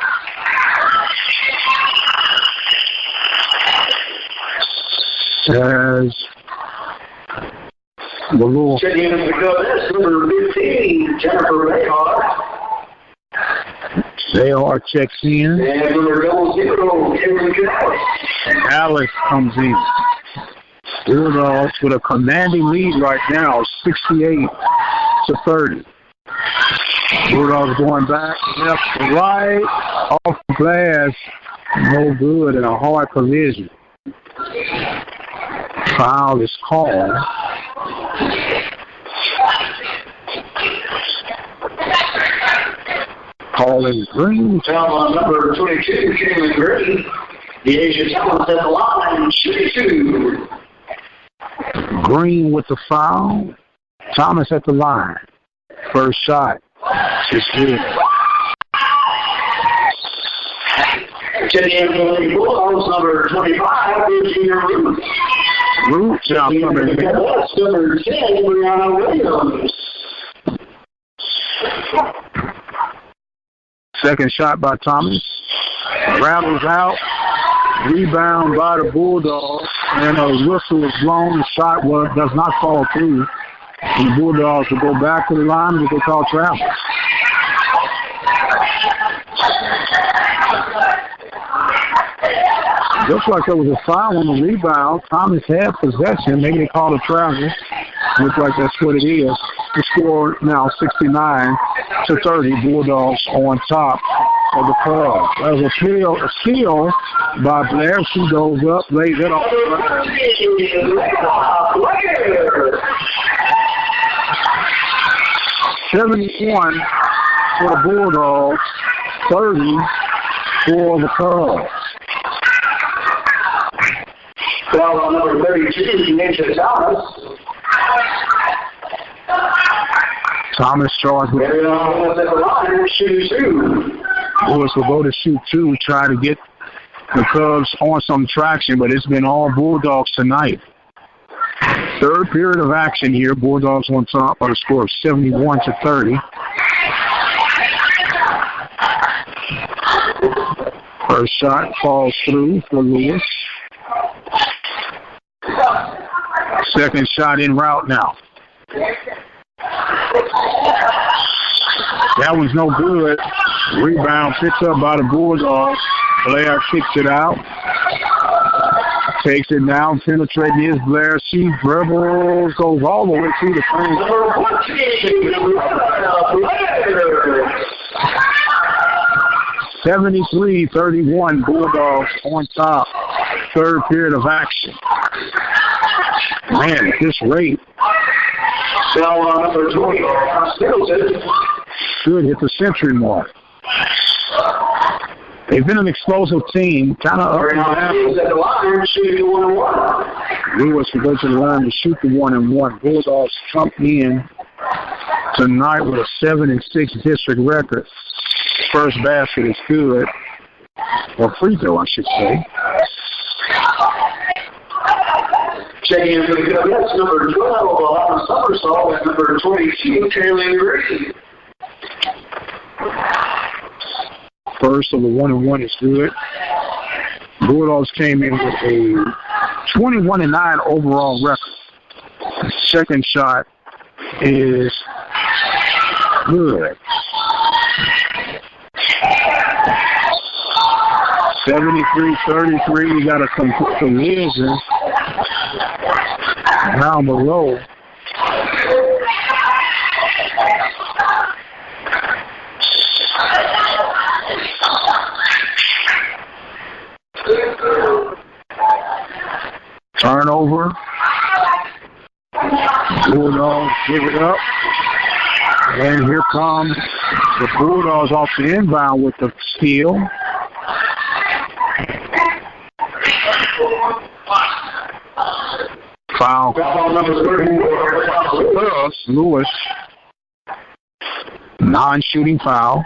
As the rule. Checking in the Cubs, number 15, Jennifer Bayhart. Bayhart checks in. And number 00, Kevin Canales. Alice comes in. Bulldogs with a commanding lead right now, 68-30. Bulldogs going back, left to right, off the glass, no good, and a hard collision. Foul is called. Calling Green. Foul on number 22, Caitlin Green. The Asia Thomas at the line, 2-2. Green with the foul. Thomas at the line. First shot is good. Checking in for the Bulldogs, number 25, Virginia Root. Root now coming in. That's number 10, Brianna Williams. Second shot by Thomas. Rattles out. Rebound by the Bulldogs. And a whistle is blown. The shot does not fall through. And the Bulldogs will go back to the line with what they call travel. Looks like there was a foul on the rebound. Thomas had possession. Maybe they called a travel. Looks like that's what it is. The score now 69-30. Bulldogs on top of the Cubs. There's a steal by Blair. She goes up, lays it off. 71 for the Bulldogs, 30 for the Cubs. Foul on number 32, Deja Thomas. Thomas charged with Lewis will go to shoot two, try to get the Cubs on some traction, but it's been all Bulldogs tonight. Third period of action here. Bulldogs on top by a score of 71-30. First shot falls through for Lewis. Second shot en route now. That one's no good. Rebound picked up by the Bulldogs. Blair kicks it out. Takes it down, penetrating his Blair. She dribbles, goes all the way to the frame. 73-31, Bulldogs on top. Third period of action. Man, at this rate. Number 20, should hit the century mark. They've been an explosive team, kind of up and down. Lewis will go to the line to shoot the 1-and-1. Bulldogs come in tonight with a 7-6 district record. First basket is good, or free throw, I should say. Checking in for the that's number 12, Alana Somersault, and number 22, Kaylin Green. First of the 1-and-1 is good. Bulldogs came in with a 21-9 overall record. Second shot is good. 73-33. We got a collision down below. Turnover. Bulldogs give it up. And here comes the Bulldogs off the inbound with the steal. Foul. Lewis. Non-shooting foul.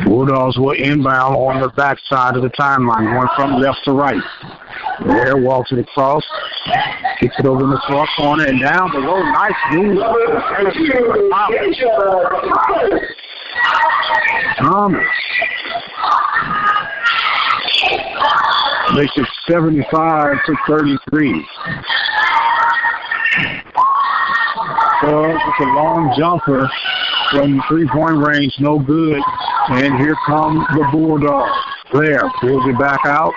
Bulldogs will inbound on the backside of the timeline, going from left to right. There, walks it across, kicks it over in the far corner, and down below. Nice move. Thomas makes it 75-33. It's a long jumper from three-point range, no good. And here come the Bulldogs. Blair pulls it back out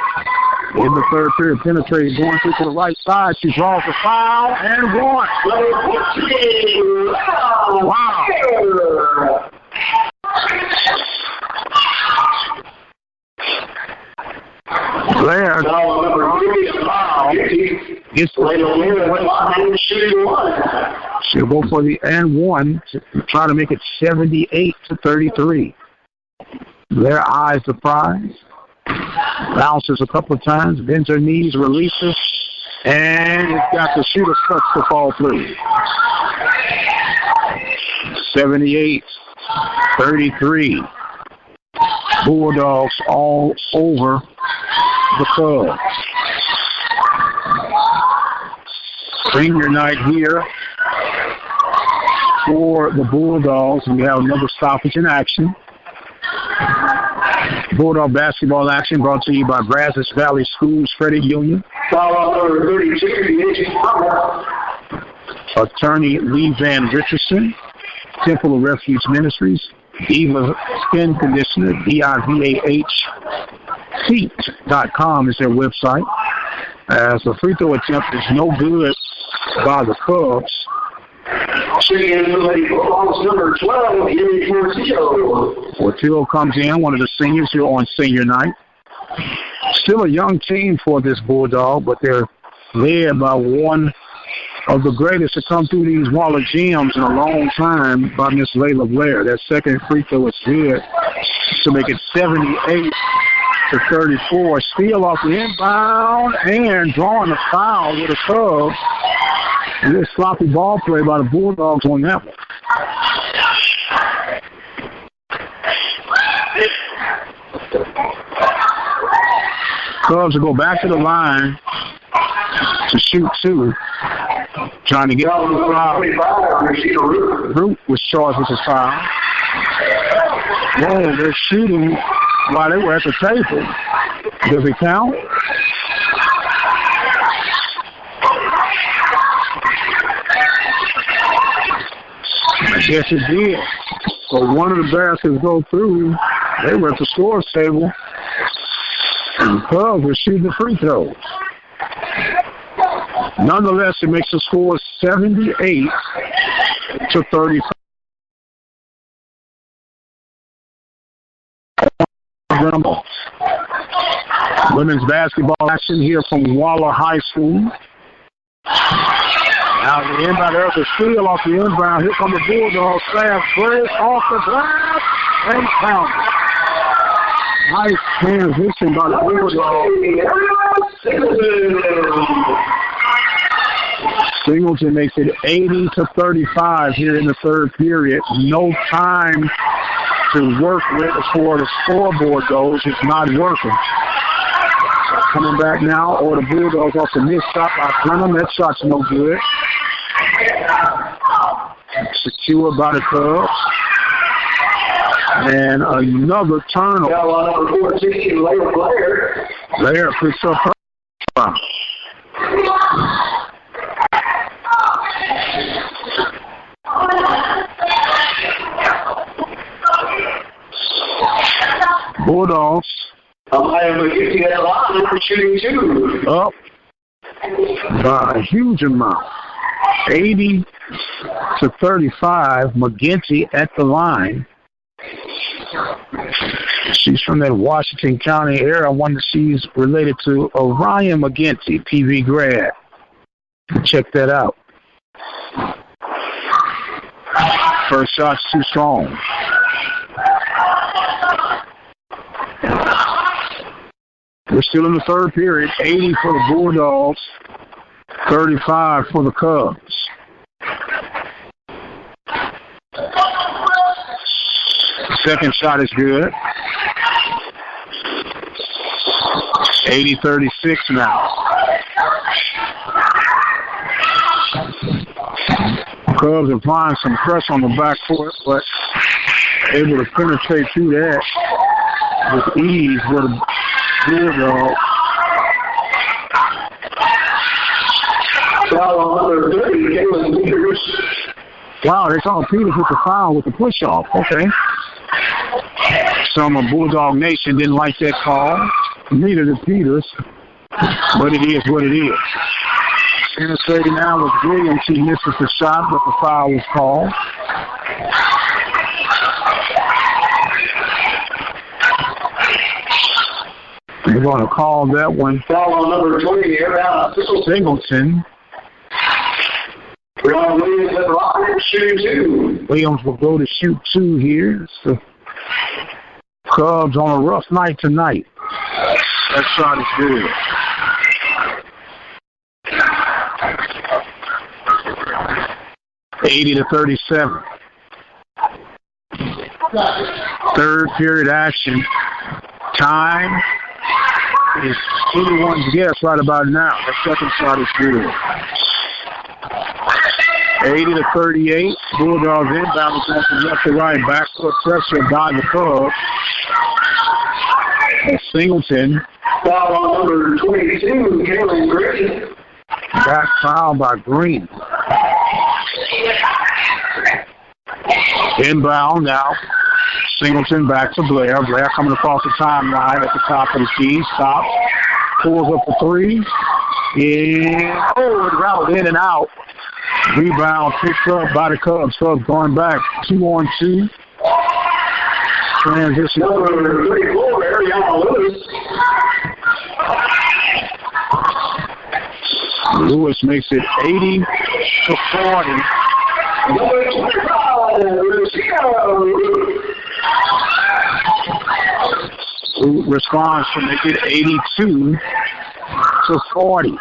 in the third period. Penetrating, going through to the right side. She draws the foul and one. Wow. Blair she'll go for the and one to try to make it 78-33. Blair eyes the prize, bounces a couple of times, bends her knees, releases, and it's got the shooter starts to fall through. 78-33. Bulldogs all over the Cubs. Senior night here for the Bulldogs. We have another stoppage in action. Bulldog basketball action brought to you by Brazos Valley Schools Credit Union. Attorney Lee Van Richardson, Temple of Refuge Ministries, Diva Skin Conditioner, DIVAH, is their website. As the free throw attempt is no good by the Cubs. Number 12, Portillo comes in, one of the seniors here on senior night. Still a young team for this Bulldog, but they're led by one of the greatest to come through these Waller gyms in a long time, by Miss Layla Blair. That second free throw is good to make it 78-34. Steal off the inbound and drawing the foul with a Cubs. And this sloppy ball play by the Bulldogs on that one. Cubs will go back to the line to shoot two. Trying to get out of the foul. Root was charged with a foul. Whoa, they're shooting while they were at the table. Does it count? Yes, it did. So one of the baskets go through. They were at the scores table. And the Cubs were shooting the free throws. Nonetheless, it makes the score 78-35. Women's basketball action here from Waller High School. Now the inbound, there's a steal off the inbound. Here come the Bulldogs. Fast break off the glass and count. Nice transition by the Bulldogs. Singleton makes it 80-35 here in the third period. No time to work with before the scoreboard goes. It's not working. Coming back now, or the Bulldogs off the missed shot by Brenham. That shot's no good. Secured by the Cubs. And another turnover. Number 14, Blair. Blair picks up her. Bulldogs. I am getting a lot of shooting too. Up by a huge amount. 80-35. McGinty at the line. She's from that Washington County area. I wonder if she's related to Orion McGinty, PV grad. Check that out. First shot's too strong. We're still in the third period. 80 for the Bulldogs, 35 for the Cubs. Second shot is good. 80-36 now. Cubs applying some pressure on the back foot, but able to penetrate through that with ease with a Bulldog. Foul on number 30, Caitlin Peters. Wow, they called Peters with the foul with the push-off. Okay. Some of Bulldog Nation didn't like that call. Neither did Peters. But it is what it is. Intercepting now with Williams. He misses the shot, but the foul was called. They're going to call that one. Foul on number 20, Singleton. Williams at the line, shooting two. Williams will go to shoot two here. So Cubs on a rough night tonight. That shot is good. $80-37. Third period action. Time is anyone's guess right about now. The second shot is good. 80-38. Bulldogs inbound going from left to right. Backfoot pressure by the Cubs. Singleton. Foul on number 22, Caitlin Green. Back foul by Green. Inbound now. Singleton back to Blair. Blair coming across the timeline at the top of the key. Stops. Pulls up the three. Yeah. Oh, it rattled in and out. Rebound picked up by the Cubs. Cubs going back 2-on-2. Transition. Number 34, Ariana Lewis. Lewis makes it 80-40. Number 25, Response to make it 82-40.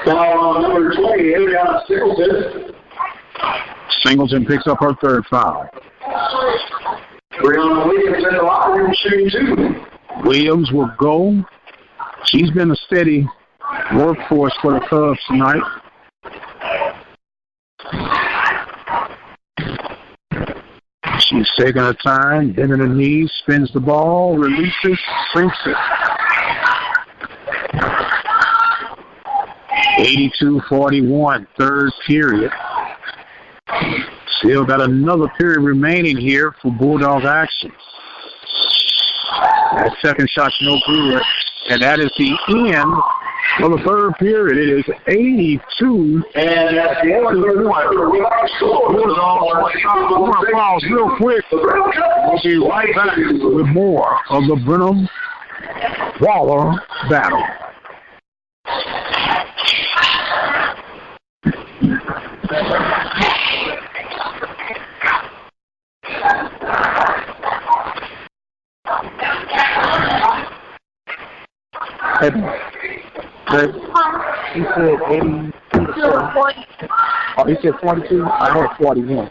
Foul number 20, Ariana Singleton. Singleton picks up her third foul. Brianna Williams at the line, shooting two. Williams will go. She's been a steady workforce for the Cubs tonight. She's taking her time, bending her knees, spins the ball, releases, sinks it. 82-41, third period. Still got another period remaining here for Bulldog action. That second shot's no good, and that is the end of the third period. It is 82. And at the end of the quarter, we are scored. We're going to pause real quick. We'll be right back with more of the Brenham Waller battle. He said 80. Oh, he said 42. I heard 41.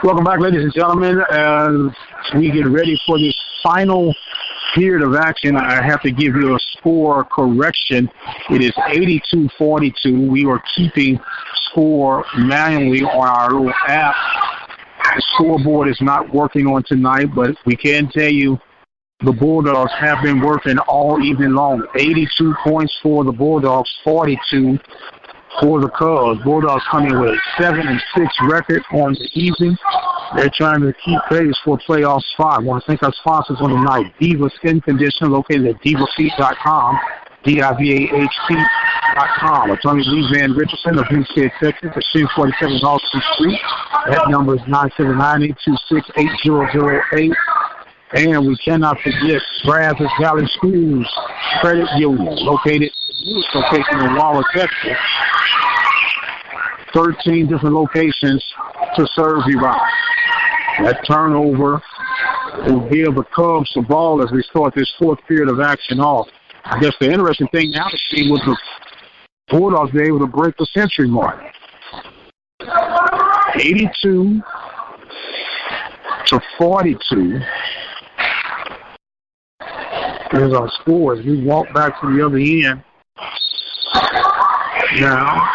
Welcome back, ladies and gentlemen. As we get ready for this final period of action, I have to give you a score correction. It is 82-42. We are keeping score manually on our little app. The scoreboard is not working on tonight, but we can tell you the Bulldogs have been working all evening long. 82 points for the Bulldogs, 42 for the Cubs. Bulldogs coming with a 7-6 record on the evening. They're trying to keep pace for playoff spot. I want to thank our sponsors on the night. Diva Skin Conditioner, located at divafeet.com, DIVAHT.com. Attorney Lee Van Richardson of Hempstead, Texas, at 47 Austin Street. That number is 979-826-8008. And we cannot forget Brazos Valley Schools Credit Union, located in Waller, Texas. 13 different locations to serve you out. That turnover will give the Cubs the ball as we start this fourth period of action off. I guess the interesting thing now to see was the Bulldogs be able to break the century mark. 82-42. Here's our score as we walk back to the other end. Now,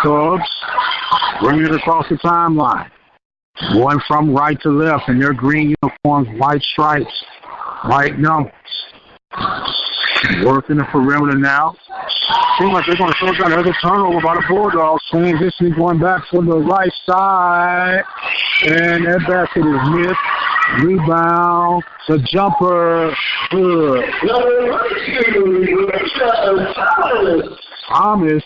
Cubs bring it across the timeline. Going from right to left in their green uniforms, white stripes, white numbers. Working the perimeter now. Seems like they're going to take another turnover by the Bulldogs. Transitioning going back for the right side. And that basket is missed. Rebound. The jumper. Good. Thomas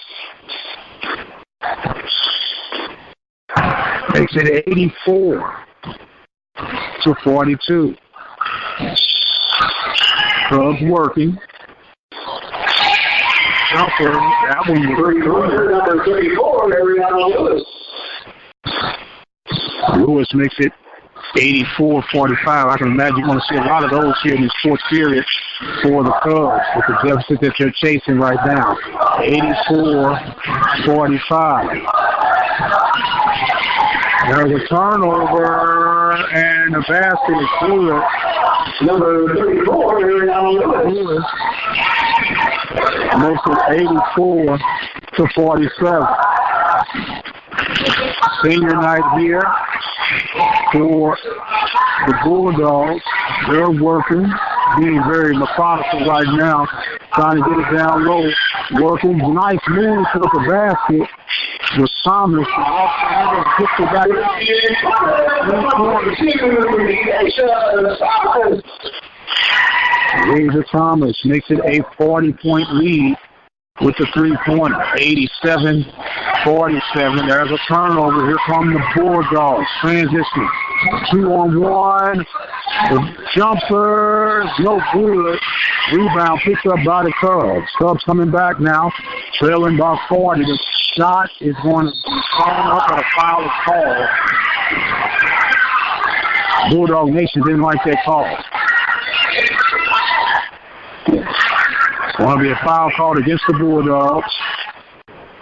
makes it 84-42. Cubs working. Jumper. That one was number 34, Ariana Lewis. Lewis makes it 84-45. I can imagine you're going to see a lot of those here in this fourth period for the Cubs with the deficit that they're chasing right now. 84-45. There's a turnover, and the basket is good. Number 34, Ariana Lewis. Makes it 84-47. Senior night here for the Bulldogs. They're working, being very methodical right now, trying to get it down low. Working, nice move to the basket with Thomas. Gets it back. Razor Thomas makes it a 40-point lead with the three-pointer, 87-47. There's a turnover. Here come the Bulldogs. Transition. 2-on-1. The jumper, no good. Rebound picked up by the Cubs. Cubs coming back now, trailing by 40. The shot is going to be thrown up and a foul is called. Bulldog Nation didn't like that call. It's going to be a foul called against the Bulldogs.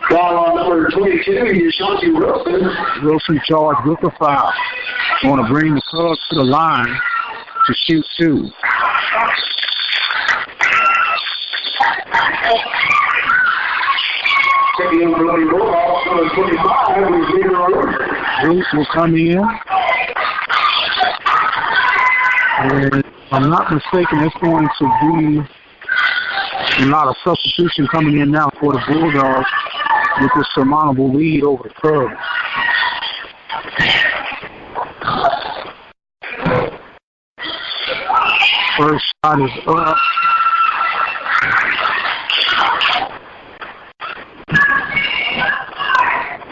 Foul on number 22, Yashanti Wilson. Wilson charged with the foul. Going to bring the Cubs to the line to shoot two. Taking over the Bulldogs, number 25, is Bruce will come in. And if I'm not mistaken, it's going to be A lot of substitution coming in now for the Bulldogs with this surmountable lead over the Cubs. First shot is up.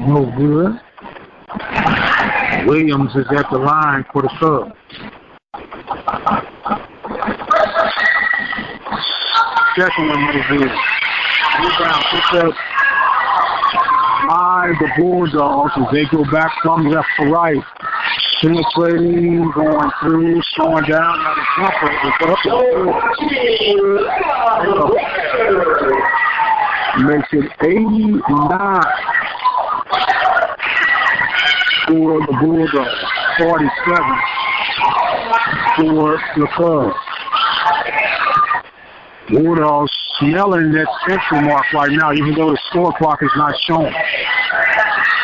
No good. Williams is at the line for the Cubs. Second one no good. Rebound picked up by the Bulldogs as they go back from left to right. Penetrating, going through, slowing down. Now the jumper is up. Makes it 89 for the Bulldogs, 47 for the Cubs. Bulldogs smelling that central mark right now, even though the score clock is not shown.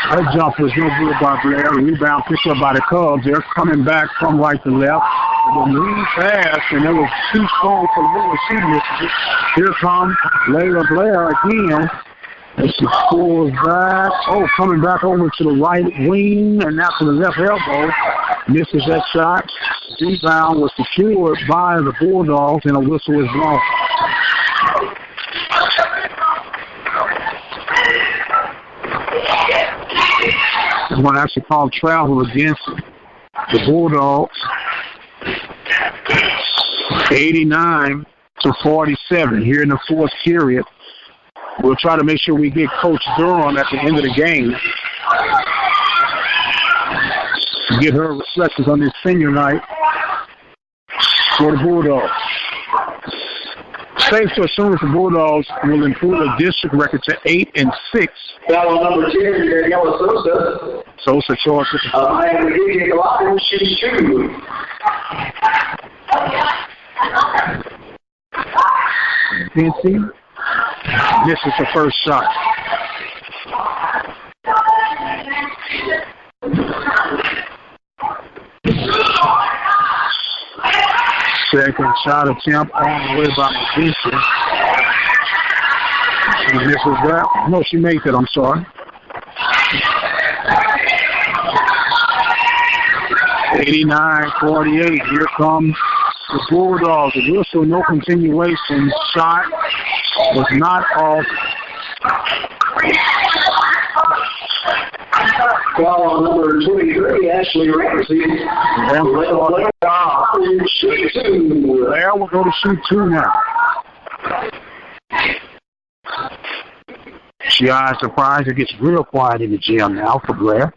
That jumper is no good by Blair. Rebound picked up by the Cubs. They're coming back from right to left. The move fast, and it was too strong for Lewis. Here comes Layla Blair again. As she pulls back. Oh, coming back over to the right wing, and now to the left elbow. Misses that shot. Rebound was secured by the Bulldogs, and a whistle is blown. This one actually called travel against the Bulldogs. 89-47 here in the fourth period. We'll try to make sure we get Coach Durham at the end of the game. Get her reflections on this senior night for the Bulldogs. Safe to assume that the Bulldogs will improve their district record to 8-6. Foul number 10, Daniela Sosa. Sosa charged with the Miami Heat Glock, she's 2. Vinci. This is the first shot. Second shot attempt on the way by Vinci. She misses that. No, she makes it, I'm sorry. 89-48. Here comes the Bulldogs. The whistle, no continuation. Shot was not off. Foul number 23, Ashley Ramsey. Blair will go to shoot 2 now. She eyes surprised. It gets real quiet in the gym now for Blair.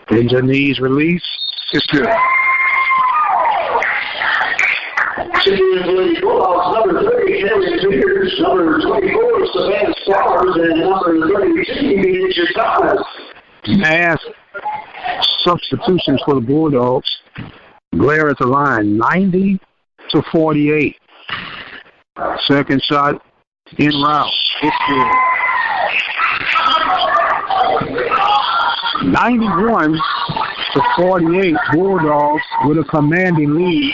Bends her knees, release. It's good. Number 30, Henry Spears. Number 24, Savannah Stars. And number 32, Beatrice Thomas. Mass substitutions for the Bulldogs. Blair at the line, 90-48. Second shot in route. It's good. 91-48. Bulldogs with a commanding lead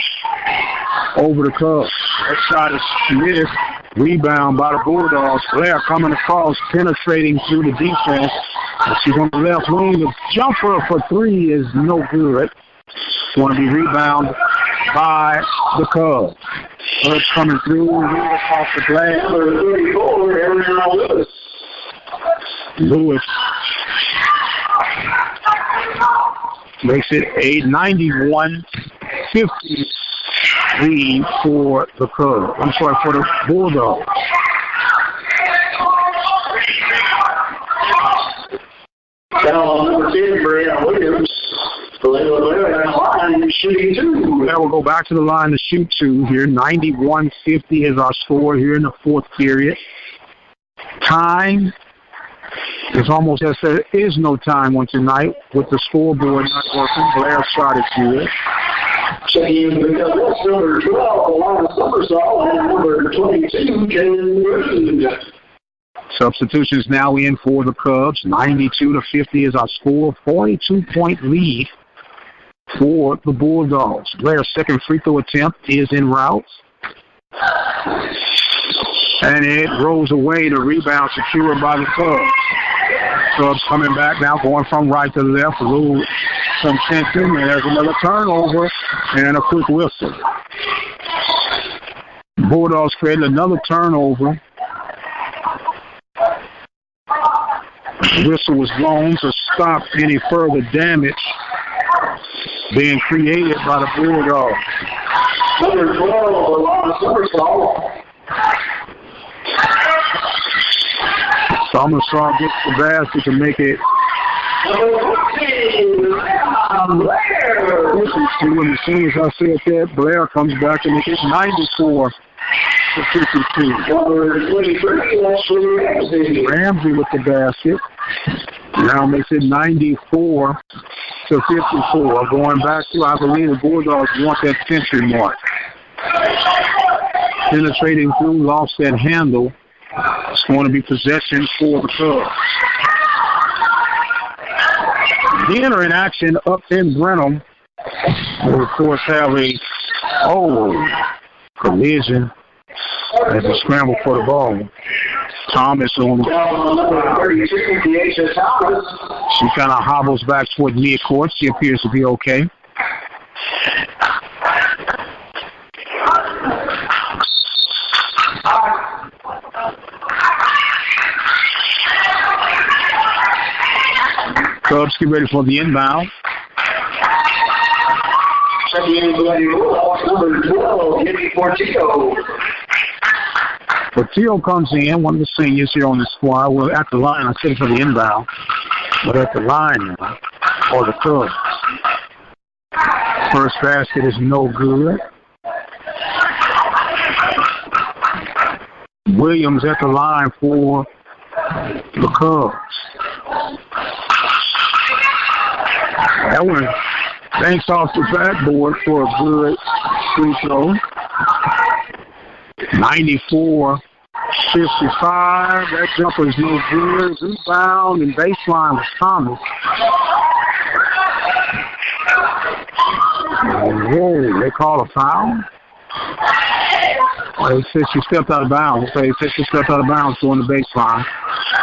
over the Cubs. That shot is missed. Rebound by the Bulldogs. Blair coming across, penetrating through the defense. She's on the left wing. The jumper for 3 is no good. Going to be rebounded by the Cubs. Cubs coming through, off the glass. Number 34, Ariana Lewis. Lewis makes it a 91-50 lead for the Cubs. I'm sorry, for the Bulldogs. Foul number 10, Brenham Williams. Shooting 2. Now we'll go back to the line to shoot 2 here. 91-50 is our score here in the fourth period. Time is almost as there is no time on tonight with the scoreboard not working. Blair shot is good. Checking in with number 12, Alana Summersall, and number 22, Jen Reed. Substitutions now in for the Cubs. 92-50 is our score. 42-point lead for the Bulldogs. Blair's second free throw attempt is en route. And it rolls away. The rebound secured by the Cubs. Cubs coming back now, going from right to left. A little some tension, and there's another turnover and a quick whistle. Bulldogs created another turnover. Whistle was blown to stop any further damage being created by the Bulldogs. Number 12, Alana Summersaw. Summersaw gets the basket to make it. As soon as I said that, Blair comes back and makes it 94 to 52. Ramsey with the basket. Now makes it 94 to 54. Going back to, I believe the Bulldogs want that century mark. Penetrating through, lost that handle. It's going to be possession for the Cubs. Dinner in action up in Brenham. We'll, of course, have a collision as a scramble for the ball. Thomas on. She kind of hobbles back toward near court. She appears to be okay. Cubs get ready for the inbound. Portillo comes in, one of the seniors here on the squad. We're at the line. I said it for the inbound. We're at the line now for the Cubs. First basket is no good. Williams at the line for the Cubs. That one banks off the backboard for a good free throw. 94-55. That jumper is no good. Rebound and baseline was Thomas. Whoa, they call a foul? They said she stepped out of bounds. They said she stepped out of bounds on the baseline.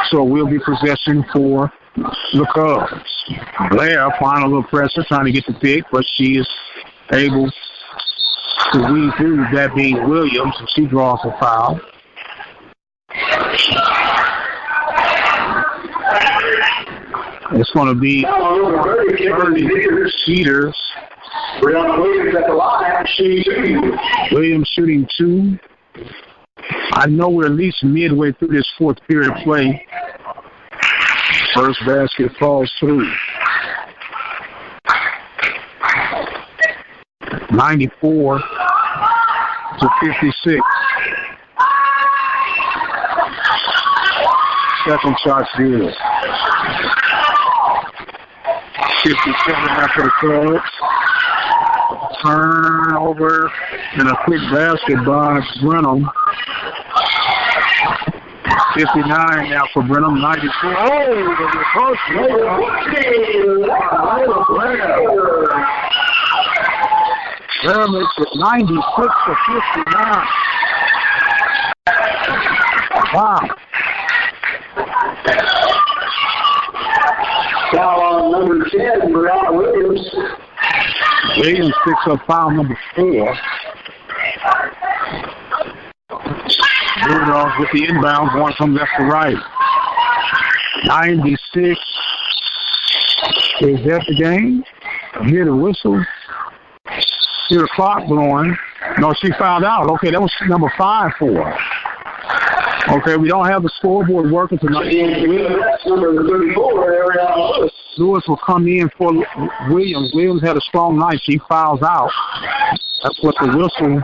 So we'll be possession for the Cubs. Blair applying a little pressure, trying to get the pick, but she is able to weave through, that being Williams, and she draws a foul. It's going to be 30 Cedars. Williams at the line, Williams shooting 2. I know we're at least midway through this fourth period of play. First basket falls through. 94 to 56. Second shot's good. 57 after the Cubs. Turnover and a quick basket by Brenham. 59 now for Brenham. 94. The reverse Blair makes it 96 to 59. Wow. Foul on number 10, Brianna Williams. Williams picks up foul number 4. Bulldogs with the inbound going from left to right. 96. Is that the game? Hear the whistle. Hear the clock blowing. No, she fouled out. Okay, that was number 5 for her. Okay, we don't have the scoreboard working tonight. Number 34, Lewis will come in for Williams. Williams had a strong night. She fouls out. That's what the whistle.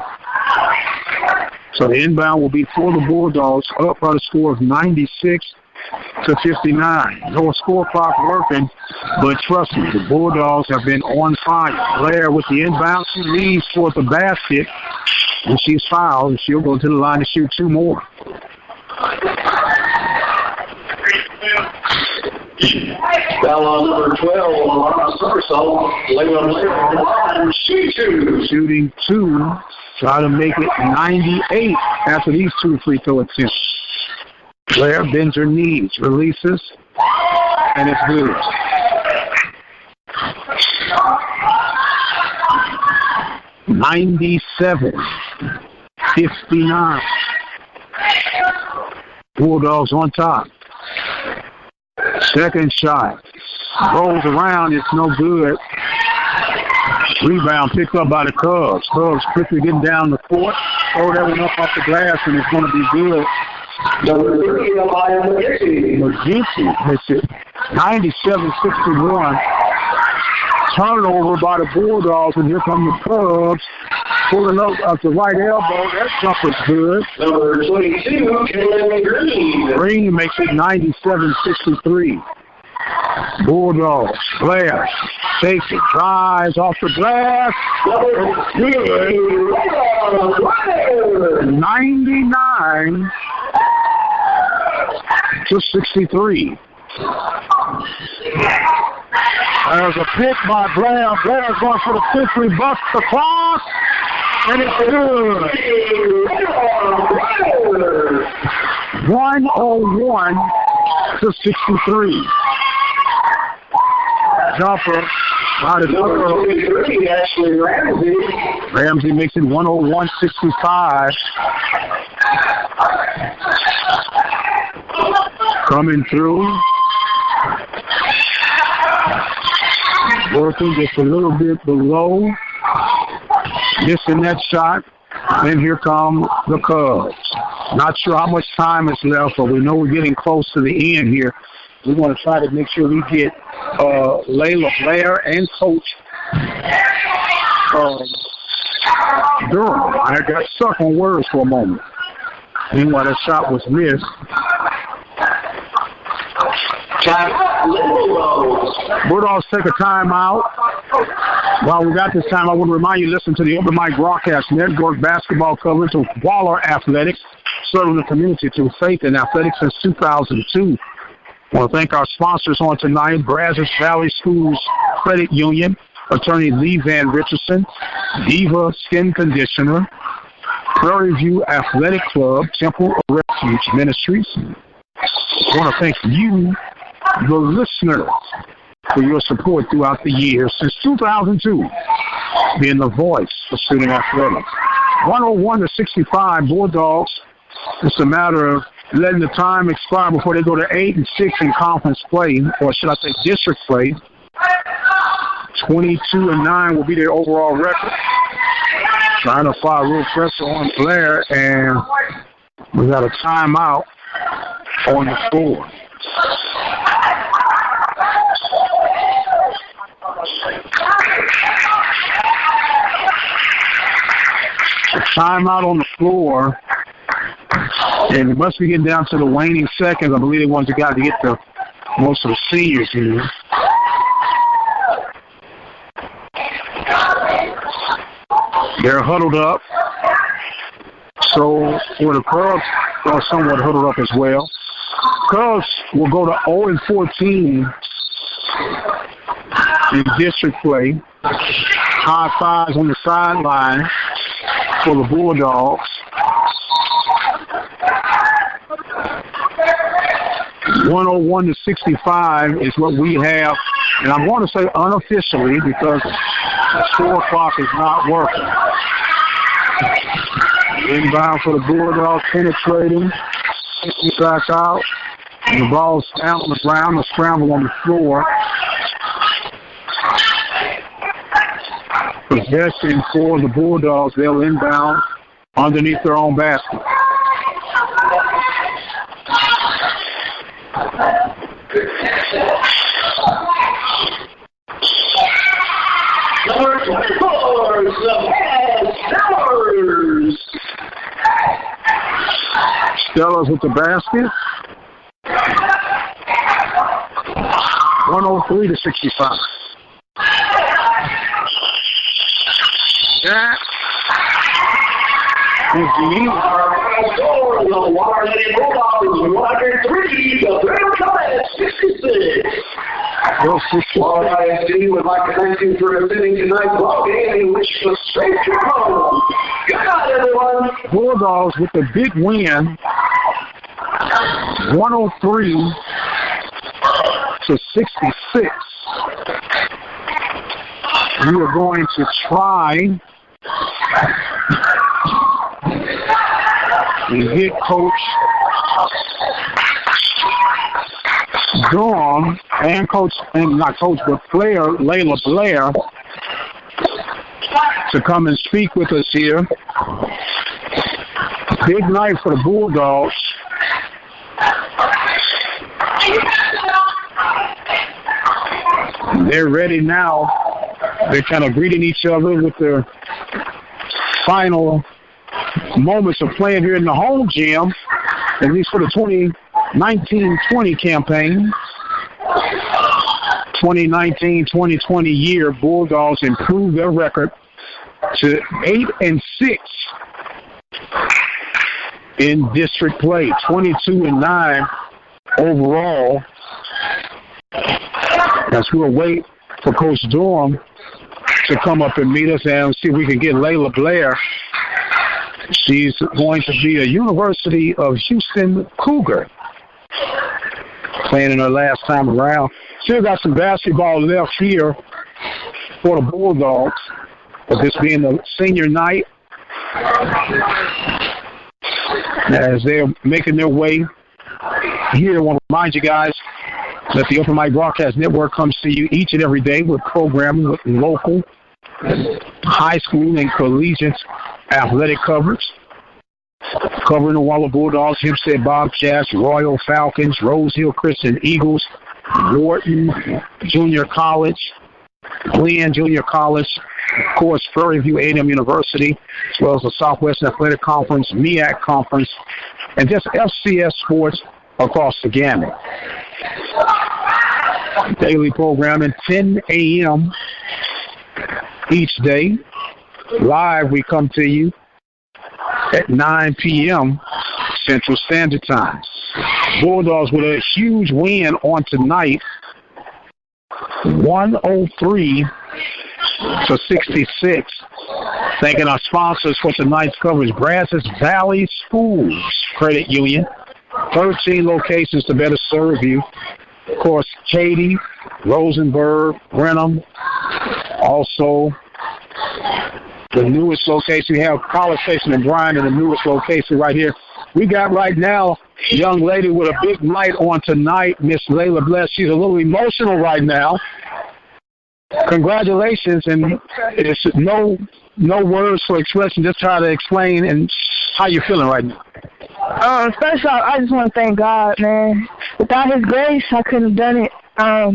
So the inbound will be for the Bulldogs, up by the score of 96 to 59. No score clock working, but trust me, the Bulldogs have been on fire. Blair with the inbound, she leads toward the basket, and she's fouled, and she'll go to the line to shoot 2 more. Foul on number 12 on somersault. Layla on shoot two. Shooting 2. Try to make it 98 after these 2 free throw attempts. Blair bends her knees, releases, and it's good. (97-59). Bulldogs on top. Second shot. Rolls around, it's no good. Rebound picked up by the Cubs. Cubs quickly getting down the court. Throw that one up off the glass, and it's going to be good. Number 3 by McGinty hits it. 97-61. Turnover by the Bulldogs, and here come the Cubs. Pulling up at the right elbow. That jumper's good. Number 22, Green. Green makes it 97-63. Bulldogs. Blair takes it, drives off the glass. Good. 99-63. There's a pick by Blair. Blair's going for the 50, busts the clock, and it's good. 101-63. Jumper by the girl. Actually, Ramsey makes it 101-65. Coming through. Working just a little bit below. Missing that shot. And here come the Cubs. Not sure how much time is left, but we know we're getting close to the end here. We want to try to make sure we get Layla Blair and Coach Durham. I got stuck on words for a moment. Meanwhile, that shot was missed. Bulldogs take a timeout. While we got this time, I want to remind you, listen to the Open Mic Broadcast Network basketball coverage of Waller Athletics, serving the community through faith in athletics since 2002. I want to thank our sponsors on tonight, Brazos Valley Schools Credit Union, attorney Lee Van Richardson, Diva Skin Conditioner, Prairie View Athletic Club, Temple Refuge Ministries. I want to thank you, the listeners, for your support throughout the years since 2002, being the voice for student athletics. 101-65 Bulldogs. It's a matter of letting the time expire before they go to 8-6 in conference play, or should I say district play. 22-9 will be their overall record. Trying to apply a little pressure on Blair, and we got a timeout on the floor. A timeout on the floor, and it must be getting down to the waning seconds. I believe they want the guy to get to most of the seniors here. They're huddled up. So for the Cubs, are somewhat huddled up as well. Cubs will go to 0-14 in district play. High fives on the sideline for the Bulldogs. 101-65 is what we have, and I'm going to say unofficially because the score clock is not working. Inbound for the Bulldogs, penetrating, back out, and the ball's down on the ground, a scramble on the floor. Possession for the Bulldogs, they'll inbound underneath their own basket. Number 24, Stellars with the basket. 103-65. That is the final score, the Waller Lady Bulldogs 103, the Brenham Combat 66. All right, Steve, would like to thank you for attending tonight's ball game and wish you a safe trip home. Good night, everyone. Bulldogs with the big win, 103 to 66. We are going to try and get Coach Durham and player Layla Blair to come and speak with us here. Big night for the Bulldogs. They're ready now. They're kind of greeting each other with their final moments of playing here in the home gym, at least for the 2019-20 campaign. 2019-2020 year, Bulldogs improved their record to 8-6 in district play, 22-9 overall. As we'll wait for Coach Durham to come up and meet us and see if we can get Layla Blair. She's going to be a University of Houston Cougar, playing in her last time around. Still got some basketball left here for the Bulldogs, but this being the senior night, as they're making their way here, I want to remind you guys that the Open Mic Broadcast Network comes to you each and every day with programming with local, high school, and collegiate athletic coverage. Covering the Waller Bulldogs, Hempstead Bobcats, Royal Falcons, Rose Hill Christian Eagles, Wharton Junior College, Glenn Junior College, of course, Prairie View A&M University, as well as the Southwestern Athletic Conference, MEAC Conference, and just FCS sports across the gamut. Daily programming, 10 a.m. each day. Live, we come to you at 9 p.m. Central Standard Time. Bulldogs with a huge win on tonight, 103 to 66. Thanking our sponsors for tonight's coverage, Brazos Valley Schools Credit Union. 13 locations to better serve you. Of course, Katy, Rosenberg, Brenham. Also, the newest location, we have College Station and Bryan in the newest location right here. We got right now a young lady with a big night on tonight, Miss Layla Blair. She's a little emotional right now. Congratulations, and it's no words for expression. Just try to explain and how you're feeling right now. First off, I just want to thank God, man. Without His grace, I couldn't have done it. I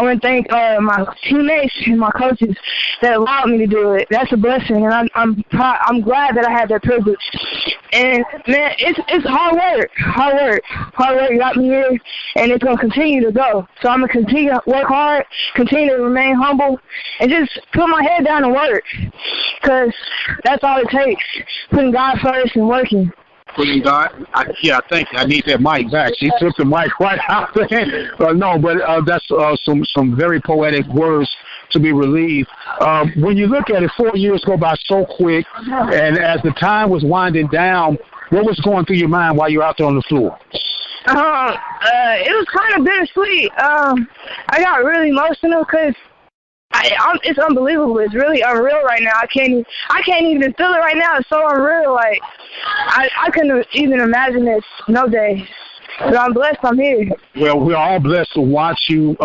want to thank my teammates and my coaches that allowed me to do it. That's a blessing, and I'm glad that I had that privilege. And man, it's hard work got me here, and it's gonna continue to go. So I'm gonna continue to work hard, continue to remain humble, and just put my head down and work, because that's all it takes. Putting God first and working. Putting God, I think I need that mic back. She took the mic right out there. That's some very poetic words to be relieved. When you look at it, 4 years go by so quick, and as the time was winding down, what was going through your mind while you were out there on the floor? It was kind of bittersweet. I got really emotional because it's unbelievable. It's really unreal right now. I can't even feel it right now. It's so unreal. Like I couldn't even imagine this no day. But I'm blessed I'm here. Well, we're all blessed to watch you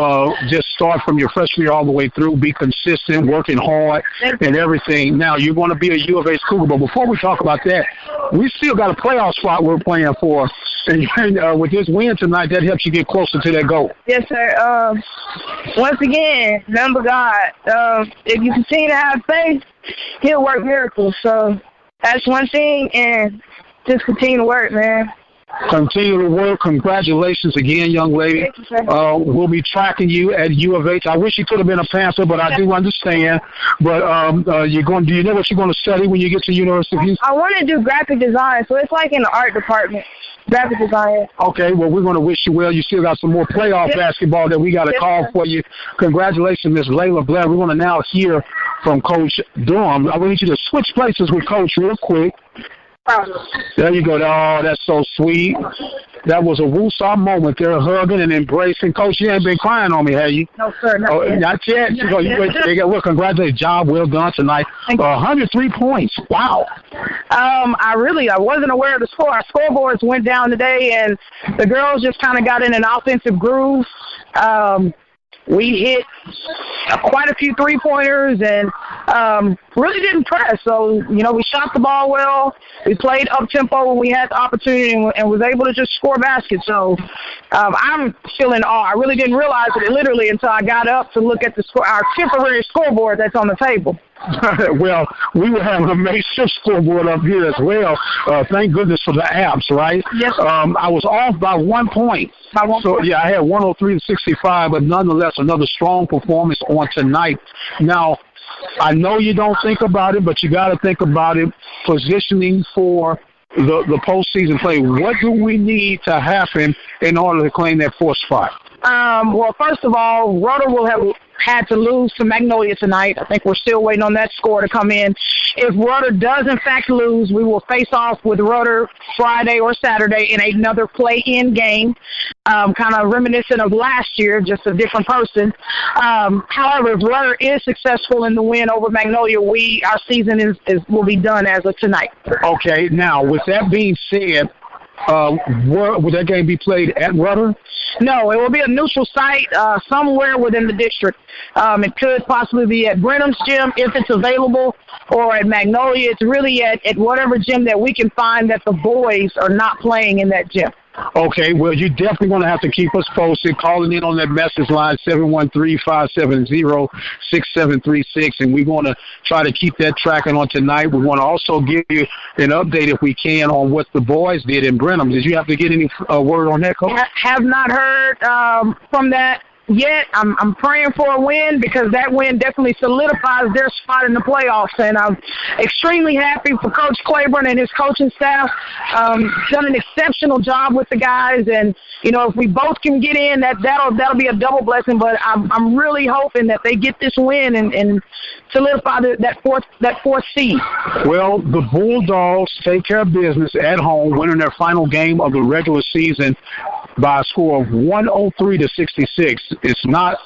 just start from your freshman year all the way through, be consistent, working hard, and everything. Now, you're going to be a U of H Cougar, but before we talk about that, we still got a playoff spot we're playing for. And with this win tonight, that helps you get closer to that goal. Yes, sir. Once again, remember God. If you continue to have faith, He'll work miracles. So that's one thing, and just continue to work, man. Continue to work. Congratulations again, young lady. We'll be tracking you at U of H. I wish you could have been a Panther, but I do understand. But do you know what you're going to study when you get to University of Houston? I want to do graphic design, so it's like in the art department. Graphic design. Okay, well, we're going to wish you well. You still got some more playoff basketball that we got to call for you. Congratulations, Miss Layla Blair. We want to now hear from Coach Durham. I want you to switch places with Coach real quick. There you go. Oh, that's so sweet. That was a woosah moment there, hugging and embracing. Coach, you ain't been crying on me, have you? No, sir. Not yet. Well, congratulations. Job well done tonight. 103 points. Wow. I wasn't aware of the score. Our scoreboards went down today, and the girls just kind of got in an offensive groove. We hit quite a few three-pointers and really didn't press. So, we shot the ball well. We played up-tempo when we had the opportunity and was able to just score baskets. So I'm still in awe. I really didn't realize it literally until I got up to look at our temporary scoreboard that's on the table. Well, we were having a major scoreboard up here as well. Thank goodness for the apps, right? Yes. I was off by 1 point. Yeah, I had 103-65, but nonetheless, another strong performance on tonight. Now, I know you don't think about it, but you got to think about it. Positioning for the postseason play. What do we need to happen in order to claim that fourth spot? Well, first of all, Rudder will have had to lose to Magnolia tonight. I think we're still waiting on that score to come in. If Rudder does, in fact, lose, we will face off with Rudder Friday or Saturday in another play-in game, kind of reminiscent of last year, just a different person. However, if Rudder is successful in the win over Magnolia, our season will be done as of tonight. Okay, now, with that being said, would that game be played at Rudder? No, it will be a neutral site somewhere within the district. It could possibly be at Brenham's gym if it's available, or at Magnolia. It's really at whatever gym that we can find that the boys are not playing in that gym. Okay, well, you're definitely going to have to keep us posted, calling in on that message line, 713-570-6736, and we're going to try to keep that tracking on tonight. We want to also give you an update, if we can, on what the boys did in Brenham. Did you have to get any word on that, Coach? Have not heard from that yet. I'm praying for a win, because that win definitely solidifies their spot in the playoffs, and I'm extremely happy for Coach Claiborne and his coaching staff. Done an exceptional job with the guys, and if we both can get in, that'll be a double blessing. But I'm really hoping that they get this win and solidify that fourth seed. Well, the Bulldogs take care of business at home, winning their final game of the regular season by a score of 103-66. It's not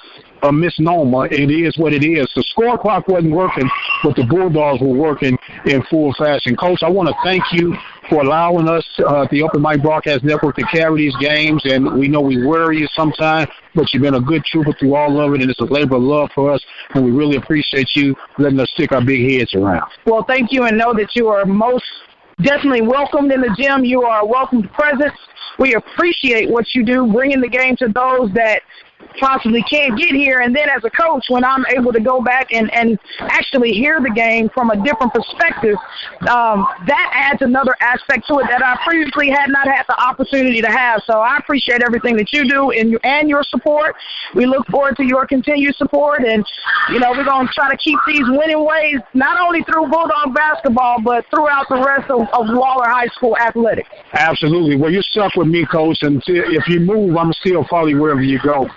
a misnomer. It is what it is. The score clock wasn't working, but the Bulldogs were working in full fashion. Coach, I want to thank you for allowing us at the Open Mic Broadcast Network to carry these games, and we know we worry you sometimes, but you've been a good trooper through all of it, and it's a labor of love for us, and we really appreciate you letting us stick our big heads around. Well, thank you, and know that you are most definitely welcomed in the gym. You are a welcomed presence. We appreciate what you do, bringing the game to those that possibly can't get here. And then as a coach, when I'm able to go back and actually hear the game from a different perspective, that adds another aspect to it that I previously had not had the opportunity to have. So I appreciate everything that you do and your support. We look forward to your continued support, and we're going to try to keep these winning ways not only through Bulldog basketball but throughout the rest of Waller High School athletics. Absolutely. Well, you're stuck with me, Coach, and if you move, I'm still follow you wherever you go.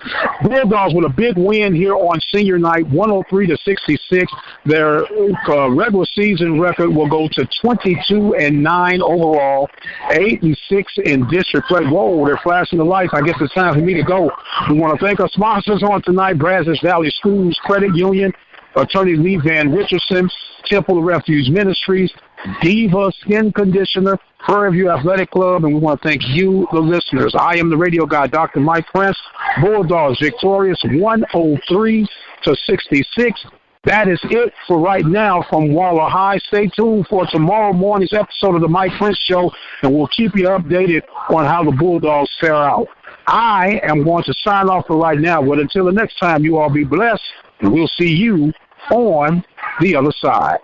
Bulldogs with a big win here on senior night, 103-66. Their regular season record will go to 22-9 overall, 8-6 in district play. Whoa, they're flashing the lights. I guess it's time for me to go. We want to thank our sponsors on tonight, Brazos Valley Schools Credit Union, Attorney Lee Van Richardson, Temple of Refuge Ministries, Diva Skin Conditioner, Prairie View Athletic Club, and we want to thank you, the listeners. I am the radio guy, Dr. Mike Prince. Bulldogs victorious 103-66. That is it for right now from Waller High. Stay tuned for tomorrow morning's episode of the Mike Prince Show, and we'll keep you updated on how the Bulldogs fare out. I am going to sign off for right now, but until the next time, you all be blessed, and we'll see you on the other side.